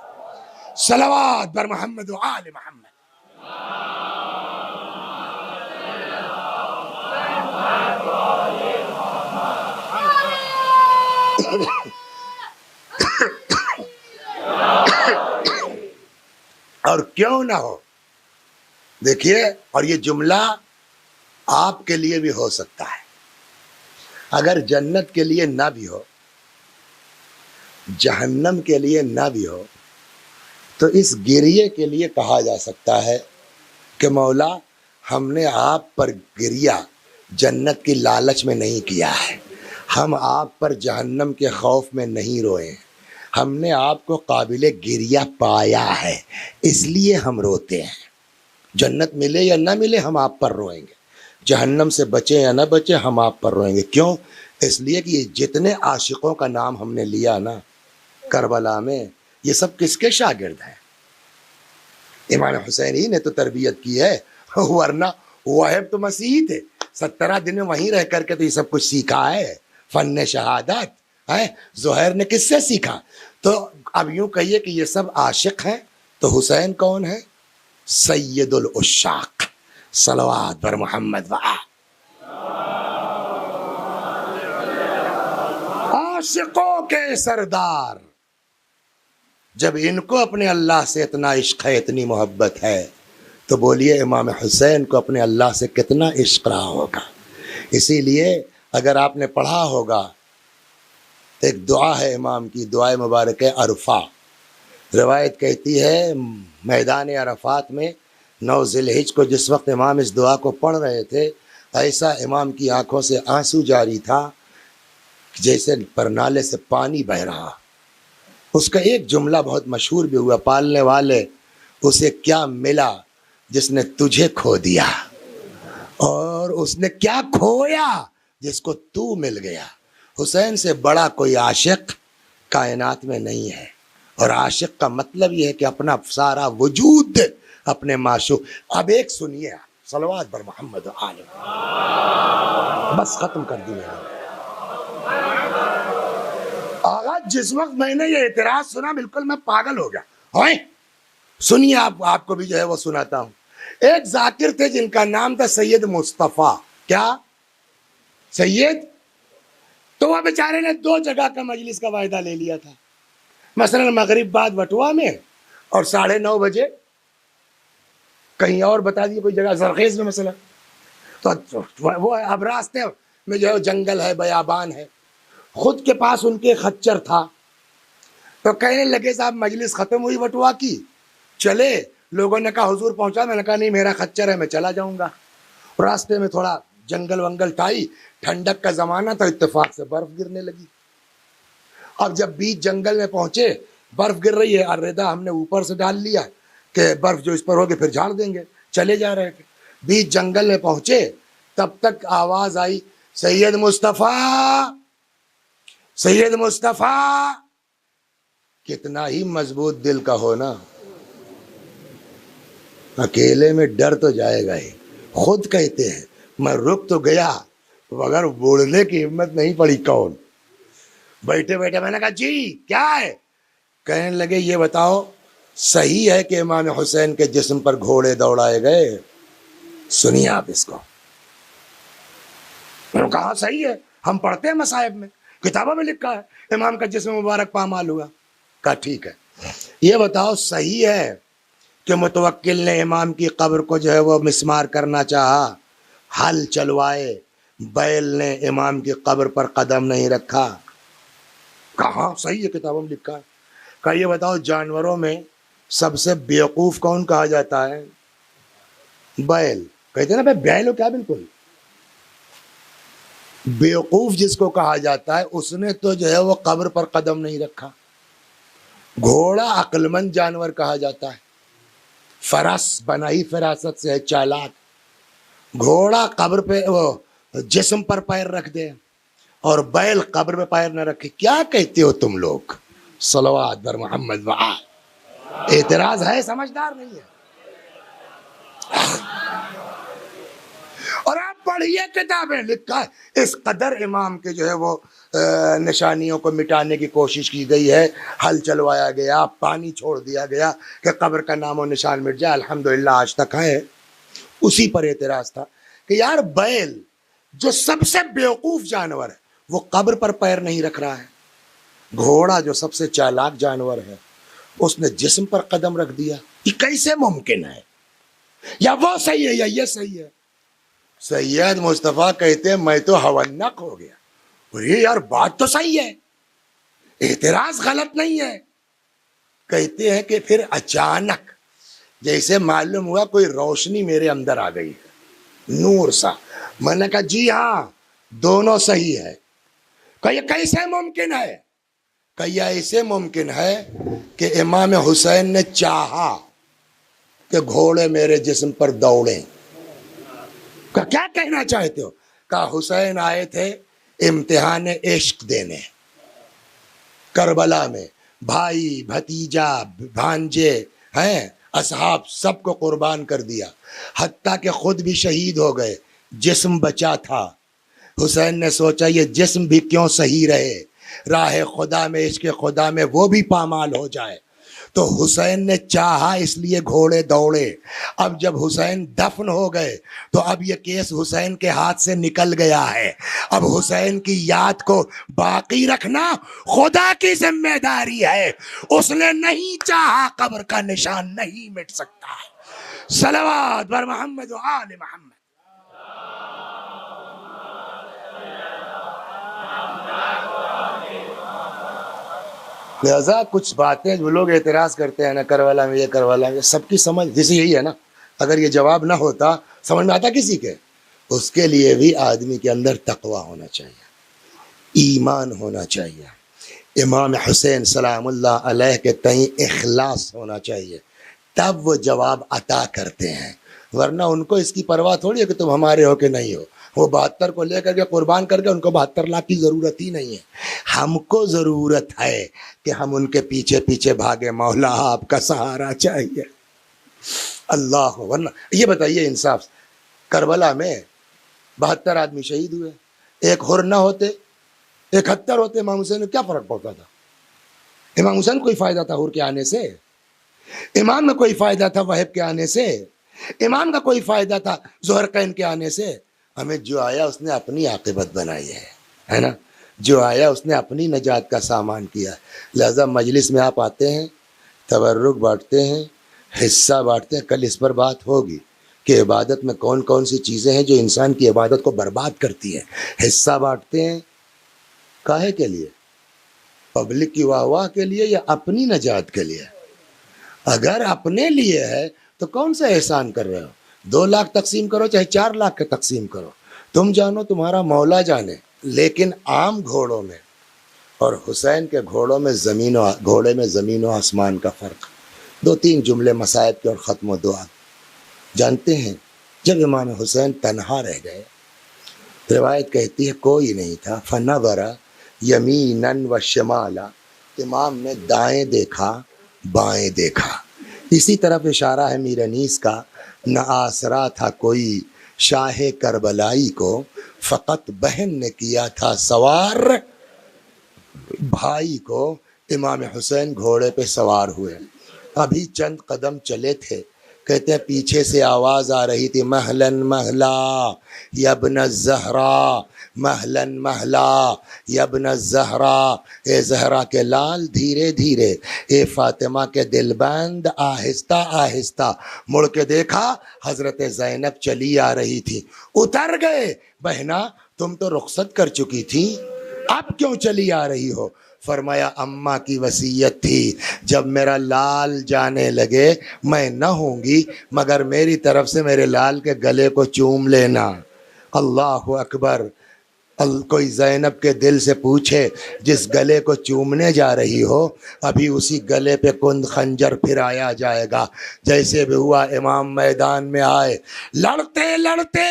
صلوات بر محمد و آل محمد. اور کیوں نہ ہو، دیکھیے، اور یہ جملہ آپ کے لیے بھی ہو سکتا ہے. اگر جنت کے لیے نہ بھی ہو، جہنم کے لیے نہ بھی ہو، تو اس گریے کے لیے کہا جا سکتا ہے کہ مولا ہم نے آپ پر گریا جنت کی لالچ میں نہیں کیا ہے، ہم آپ پر جہنم کے خوف میں نہیں روئے ہیں، ہم نے آپ کو قابل گریہ پایا ہے، اس لیے ہم روتے ہیں. جنت ملے یا نہ ملے ہم آپ پر روئیں گے، جہنم سے بچے یا نہ بچے ہم آپ پر روئیں گے. کیوں؟ اس لیے کہ یہ جتنے عاشقوں کا نام ہم نے لیا نا کربلا میں، یہ سب کس کے شاگرد ہیں؟ امام حسین ہی نے تو تربیت کی ہے، ورنہ وہب تو مسیحی تھے. 17 دن وہیں رہ کر کے تو یہ سب کچھ سیکھا ہے، فن شہادت ہے. زہیر نے کس سے سیکھا؟ تو اب یوں کہیے کہ یہ سب عاشق ہیں، تو حسین کون ہے؟ سید العشاق. صلوات بر محمد و عاشقوں کے سردار. جب ان کو اپنے اللہ سے اتنا عشق ہے، اتنی محبت ہے، تو بولیے امام حسین کو اپنے اللہ سے کتنا عشق رہا ہوگا. اسی لیے اگر آپ نے پڑھا ہوگا، ایک دعا ہے امام کی، دعائے مبارک عرفہ. روایت کہتی ہے میدان عرفات میں 9 ذی الحج کو جس وقت امام اس دعا کو پڑھ رہے تھے، ایسا امام کی آنکھوں سے آنسو جاری تھا جیسے پرنالے سے پانی بہ رہا. اس کا ایک جملہ بہت مشہور بھی ہوا، پالنے والے اسے کیا ملا جس نے تجھے کھو دیا، اور اس نے کیا کھویا جس کو تو مل گیا. حسین سے بڑا کوئی عاشق کائنات میں نہیں ہے. اور عاشق کا مطلب یہ ہے کہ اپنا سارا وجود اپنے معشوق. اب ایک سنیے آپ، صلوات بر محمد آل محمد. بس ختم کر دی میں نے. آغا جس وقت میں نے یہ اعتراض سنا بالکل میں پاگل ہو گیا. ہوئے سنیے، آپ کو بھی جو ہے وہ سناتا ہوں. ایک ذاکر تھے جن کا نام تھا سید مصطفیٰ. کیا؟ سید. تو وہ بیچارے نے 2 جگہ کا مجلس کا وعدہ لے لیا تھا، مثلا مغرب بعد وٹوا میں اور 9:30 بجے کہیں اور بتا دیے کوئی جگہ زرخیز میں مثلا. تو وہ اب راستے میں جو ہے جنگل ہے، بیابان ہے، خود کے پاس ان کے خچر تھا. تو کہنے لگے صاحب مجلس ختم ہوئی وٹوا کی، چلے. لوگوں نے کہا حضور پہنچا. میں نے کہا نہیں، میرا خچر ہے، میں چلا جاؤں گا. راستے میں تھوڑا جنگل ونگل ٹائی، ٹھنڈک کا زمانہ تھا، اتفاق سے برف گرنے لگی. اب جب بیچ جنگل میں پہنچے، برف گر رہی ہے، الردا ہم نے اوپر سے ڈال لیا کہ برف جو اس پر ہوگی پھر جھاڑ دیں گے. چلے جا رہے تھے، بیچ جنگل میں پہنچے، تب تک آواز آئی سید مصطفیٰ، سید مصطفیٰ. کتنا ہی مضبوط دل کا ہو نا، اکیلے میں ڈر تو جائے گا ہی. خود کہتے ہیں میں رک تو گیا مگر بولنے کی ہمت نہیں پڑی. کون؟ بیٹھے بیٹھے میں نے کہا جی کیا ہے؟ کہنے لگے یہ بتاؤ صحیح ہے کہ امام حسین کے جسم پر گھوڑے دوڑائے گئے؟ سنیے آپ اس کو. میں نے کہا صحیح ہے، ہم پڑھتے ہیں مصائب میں، کتابوں میں لکھا ہے امام کا جسم مبارک پامال ہوا. کہا ٹھیک ہے، یہ بتاؤ صحیح ہے کہ متوکل نے امام کی قبر کو جو ہے وہ مسمار کرنا چاہا، ہل چلوائے، بیل نے امام کی قبر پر قدم نہیں رکھا؟ کہاں صحیح ہے، کتابوں میں لکھا ہے. کہا یہ بتاؤ جانوروں میں سب سے بیوقوف کون کہا جاتا ہے؟ بیل. کہتے ہیں نا بھائی بیل ہو کیا؟ بالکل بیوقوف جس کو کہا جاتا ہے اس نے تو جو ہے وہ قبر پر قدم نہیں رکھا. گھوڑا عقل مند جانور کہا جاتا ہے، فرس بنائی فراست سے ہے، چالاک۔ گھوڑا قبر پہ وہ جسم پر پیر رکھ دے اور بیل قبر پہ پیر نہ رکھے، کیا کہتے ہو تم لوگ؟ صلوات بر محمد وآل۔ اعتراض ہے، سمجھدار نہیں ہے۔ اور آپ پڑھیے کتابیں، لکھا ہے اس قدر امام کے جو ہے وہ نشانیوں کو مٹانے کی کوشش کی گئی ہے، حل چلوایا گیا، پانی چھوڑ دیا گیا کہ قبر کا نام و نشان مٹ جائے، الحمدللہ آج تک ہے۔ اسی پر اعتراض تھا کہ یار بیل جو سب سے بیوقوف جانور ہے وہ قبر پر پیر نہیں رکھ رہا ہے، گھوڑا جو سب سے چالاک جانور ہے اس نے جسم پر قدم رکھ دیا، یہ کیسے ممکن ہے؟ یا وہ صحیح ہے یا یہ صحیح ہے؟ سید مصطفیٰ کہتے ہیں میں تو حونق ہو گیا، یہ یار بات تو صحیح ہے، اعتراض غلط نہیں ہے۔ کہتے ہیں کہ پھر اچانک جیسے معلوم ہوا کوئی روشنی میرے اندر آ گئی ہے، نور سا۔ میں نے کہا جی ہاں دونوں صحیح ہے۔ کہ یہ کیسے ممکن ہے؟ کہ یہ ایسے ممکن ہے کہ امام حسین نے چاہا کہ گھوڑے میرے جسم پر دوڑیں۔ کیا کہنا چاہتے ہو؟ کہا حسین آئے تھے امتحان عشق دینے کربلا میں، بھائی بھتیجا بھانجے ہیں اصحاب سب کو قربان کر دیا، حتیٰ کہ خود بھی شہید ہو گئے، جسم بچا تھا۔ حسین نے سوچا یہ جسم بھی کیوں صحیح رہے، راہ خدا میں عشق خدا میں وہ بھی پامال ہو جائے۔ تو حسین نے چاہا اس لیے گھوڑے دوڑے۔ اب جب حسین دفن ہو گئے تو اب یہ کیس حسین کے ہاتھ سے نکل گیا ہے، اب حسین کی یاد کو باقی رکھنا خدا کی ذمہ داری ہے۔ اس نے نہیں چاہا، قبر کا نشان نہیں مٹ سکتا ہے۔ صلوات بر محمد و آل محمد۔ لہذا کچھ باتیں جو لوگ اعتراض کرتے ہیں نا، کربلا میں یہ کربلا میں، سب کی سمجھ جیسے یہی ہے نا، اگر یہ جواب نہ ہوتا سمجھ میں آتا کسی کے؟ اس کے لیے بھی آدمی کے اندر تقوی ہونا چاہیے، ایمان ہونا چاہیے، امام حسین سلام اللہ علیہ کے تئیں اخلاص ہونا چاہیے، تب وہ جواب عطا کرتے ہیں۔ ورنہ ان کو اس کی پرواہ تھوڑی ہے کہ تم ہمارے ہو کہ نہیں ہو، وہ 72 کو لے کر کے قربان کر کے ان کو 72 لاکھ کی ضرورت ہی نہیں ہے۔ ہم کو ضرورت ہے کہ ہم ان کے پیچھے پیچھے بھاگے، مولا آپ کا سہارا چاہیے۔ اللہ، ورنہ یہ بتائیے انصاف، کربلا میں 72 آدمی شہید ہوئے، ایک حر نہ ہوتے 71 ہوتے، امام حسین کو کیا فرق پڑتا تھا؟ امام حسین کوئی فائدہ تھا حر کے آنے سے؟ امام میں کوئی فائدہ تھا وہب کے آنے سے؟ امام کا کوئی فائدہ تھا ذوالقرنین کے آنے سے؟ ہمیں جو آیا اس نے اپنی عاقبت بنائی ہے نا، جو آیا اس نے اپنی نجات کا سامان کیا۔ لہذا مجلس میں آپ آتے ہیں، تبرک بانٹتے ہیں، حصہ بانٹتے ہیں، کل اس پر بات ہوگی کہ عبادت میں کون کون سی چیزیں ہیں جو انسان کی عبادت کو برباد کرتی ہیں۔ حصہ بانٹتے ہیں کاہے کے لیے؟ پبلک کی واہ واہ کے لیے یا اپنی نجات کے لیے؟ اگر اپنے لیے ہے تو کون سا احسان کر رہے ہو؟ 2 لاکھ تقسیم کرو چاہے 4 لاکھ کا تقسیم کرو، تم جانو تمہارا مولا جانے۔ لیکن عام گھوڑوں میں اور حسین کے گھوڑوں میں گھوڑے میں زمین و آسمان کا فرق۔ 2-3 جملے مصائب کے اور ختم و دعا۔ جانتے ہیں جب امام حسین تنہا رہ گئے، روایت کہتی ہے کوئی نہیں تھا، فنظر یمینا و شمالا، امام نے دائیں دیکھا بائیں دیکھا۔ اسی طرف اشارہ ہے میر انیس کا، نہ آسرا تھا کوئی شاہ کربلائی کو، فقط بہن نے کیا تھا سوار بھائی کو۔ امام حسین گھوڑے پہ سوار ہوئے، ابھی چند قدم چلے تھے، کہتے ہیں پیچھے سے آواز آ رہی تھی، مہلن مہلا یا ابن الزہرا، مہلن مہلا یا ابن الزہرا، اے زہرا کے لال دھیرے دھیرے، اے فاطمہ کے دل بند آہستہ آہستہ۔ مڑ کے دیکھا حضرت زینب چلی آ رہی تھی، اتر گئے، بہنا تم تو رخصت کر چکی تھی، اب کیوں چلی آ رہی ہو؟ فرمایا اماں کی وصیت تھی جب میرا لال جانے لگے میں نہ ہوں گی مگر میری طرف سے میرے لال کے گلے کو چوم لینا۔ اللہ اکبر۔ کوئی زینب کے دل سے پوچھے جس گلے کو چومنے جا رہی ہو ابھی اسی گلے پہ کند خنجر پھرایا جائے گا. جیسے بھی ہوا امام میدان میں آئے لڑتے لڑتے.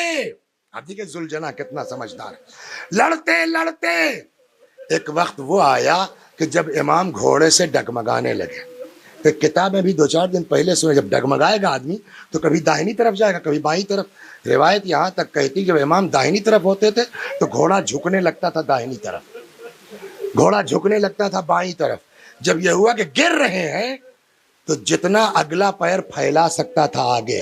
اب دیکھیں ذوالجناح کتنا سمجھدار ہے. لڑتے لڑتے ایک وقت وہ آیا کہ جب امام گھوڑے سے ڈگمگانے لگے. ایک کتاب میں بھی 2-4 دن پہلے سنے جب ڈگمگائے گا آدمی تو کبھی داہنی طرف جائے گا کبھی بائیں طرف. روایت یہاں تک کہتی جب امام داہنی طرف ہوتے تھے تو گھوڑا جھکنے لگتا تھا داہنی طرف, گھوڑا جھکنے لگتا تھا بائیں طرف. جب یہ ہوا کہ گر رہے ہیں تو جتنا اگلا پیر پھیلا سکتا تھا آگے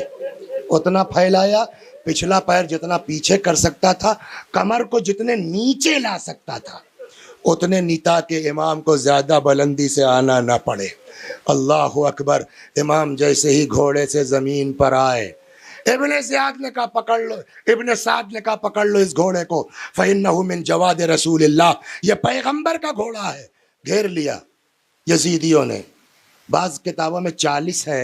اتنا پھیلایا, پچھلا پیر جتنا پیچھے کر سکتا تھا, کمر کو جتنے نیچے لا سکتا تھا اتنے نیتا کے امام کو زیادہ بلندی سے آنا نہ پڑے. اللہ اکبر. امام جیسے ہی گھوڑے سے زمین پر آئے ابن زیاد نے کہا پکڑ لو, ابن سعد نے کہا پکڑ لو اس گھوڑے کو, فَإِنَّهُ مِن جَوَادِ رسول اللہ, یہ پیغمبر کا گھوڑا ہے. گھیر لیا یزیدیوں نے. بعض کتابوں میں 40 ہے,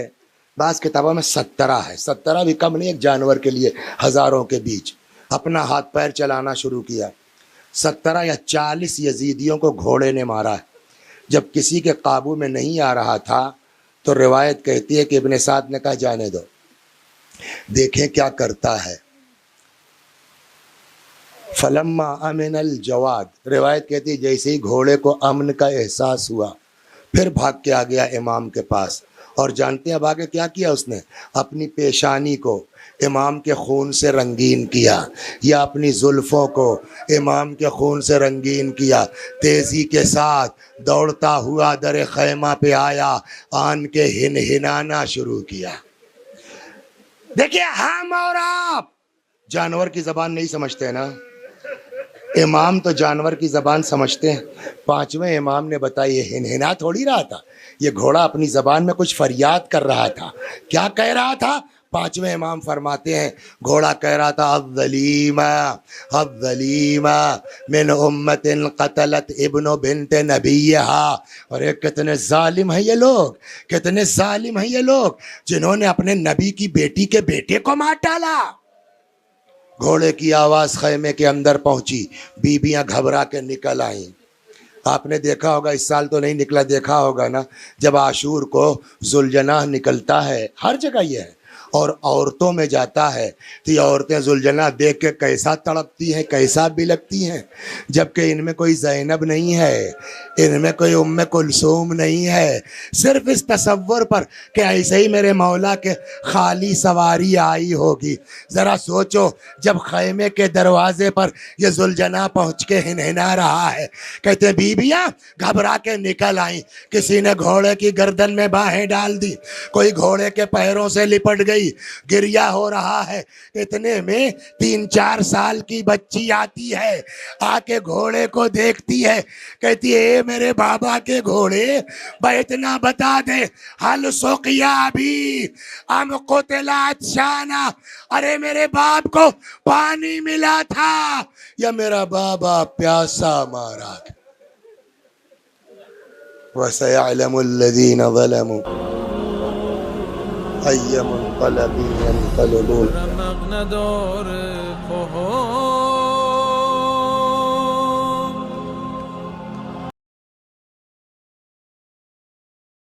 بعض کتابوں میں 17 ہے. 17 بھی کم نہیں ایک جانور کے لیے ہزاروں کے بیچ. اپنا ہاتھ پیر چلانا شروع کیا. 17 یا 40 یزیدیوں کو گھوڑے نے مارا ہے. جب کسی کے قابو میں نہیں آ رہا تھا تو روایت کہتی ہے کہ ابن سعد نے کہا جانے دو دیکھیں کیا کرتا ہے. فلما امن الجواد, روایت کہتی ہے جیسے ہی گھوڑے کو امن کا احساس ہوا پھر بھاگ کے آ گیا امام کے پاس. اور جانتے ہیں اب آگے کیا کیا اس نے؟ اپنی پیشانی کو امام کے خون سے رنگین کیا یا اپنی زلفوں کو امام کے خون سے رنگین کیا. تیزی کے ساتھ دوڑتا ہوا در خیمہ پہ آیا, آن کے ہنہنانا شروع کیا. دیکھیے ہم اور آپ جانور کی زبان نہیں سمجھتے نا, امام تو جانور کی زبان سمجھتے ہیں. 5ویں امام نے بتایا یہ ہنہنا تھوڑی رہا تھا, یہ گھوڑا اپنی زبان میں کچھ فریاد کر رہا تھا. کیا کہہ رہا تھا؟ 5ویں امام فرماتے ہیں گھوڑا کہہ رہا تھا الظلیمہ الظلیمہ من امت قتلت ابن بنت نبیہا. اور ایک کتنے ظالم ہیں یہ لوگ, کتنے ظالم ہیں یہ لوگ جنہوں نے اپنے نبی کی بیٹی کے بیٹے کو مار ڈالا. گھوڑے کی آواز خیمے کے اندر پہنچی, بیبیاں گھبرا کے نکل آئیں. آپ نے دیکھا ہوگا, اس سال تو نہیں نکلا, دیکھا ہوگا نا, جب عاشور کو ذوالجناح نکلتا ہے ہر جگہ یہ ہے اور عورتوں میں جاتا ہے تو یہ عورتیں ذوالجناح دیکھ کے کیسا تڑپتی ہیں, کیسا بلکتی ہیں, جبکہ ان میں کوئی زینب نہیں ہے, ان میں کوئی ام کلثوم نہیں ہے. صرف اس تصور پر کہ ایسے ہی میرے مولا کے خالی سواری آئی ہوگی. ذرا سوچو جب خیمے کے دروازے پر یہ ذوالجناح پہنچ کے ہنہنا رہا ہے, کہتے ہیں بیبیاں گھبرا کے نکل آئیں. کسی نے گھوڑے کی گردن میں باہیں ڈال دی, کوئی گھوڑے کے پیروں سے لپٹ گئی, گریا ہو رہا ہے. اتنے میں 3-4 سال کی بچی آتی ہے, آ کے گھوڑے کو دیکھتی ہے, کہتی ہے اے میرے بابا کے گھوڑے اتنا بتا دے حل سقیا ابھی ام قتلت شانا, ارے میرے باپ کو پانی ملا تھا یا میرا بابا پیاسا مارا تھا. وَسَيَعْلَمُ الَّذِينَ ظَلَمُوا أَيَّ مُنقَلَبٍ يَنقَلِبُونَ.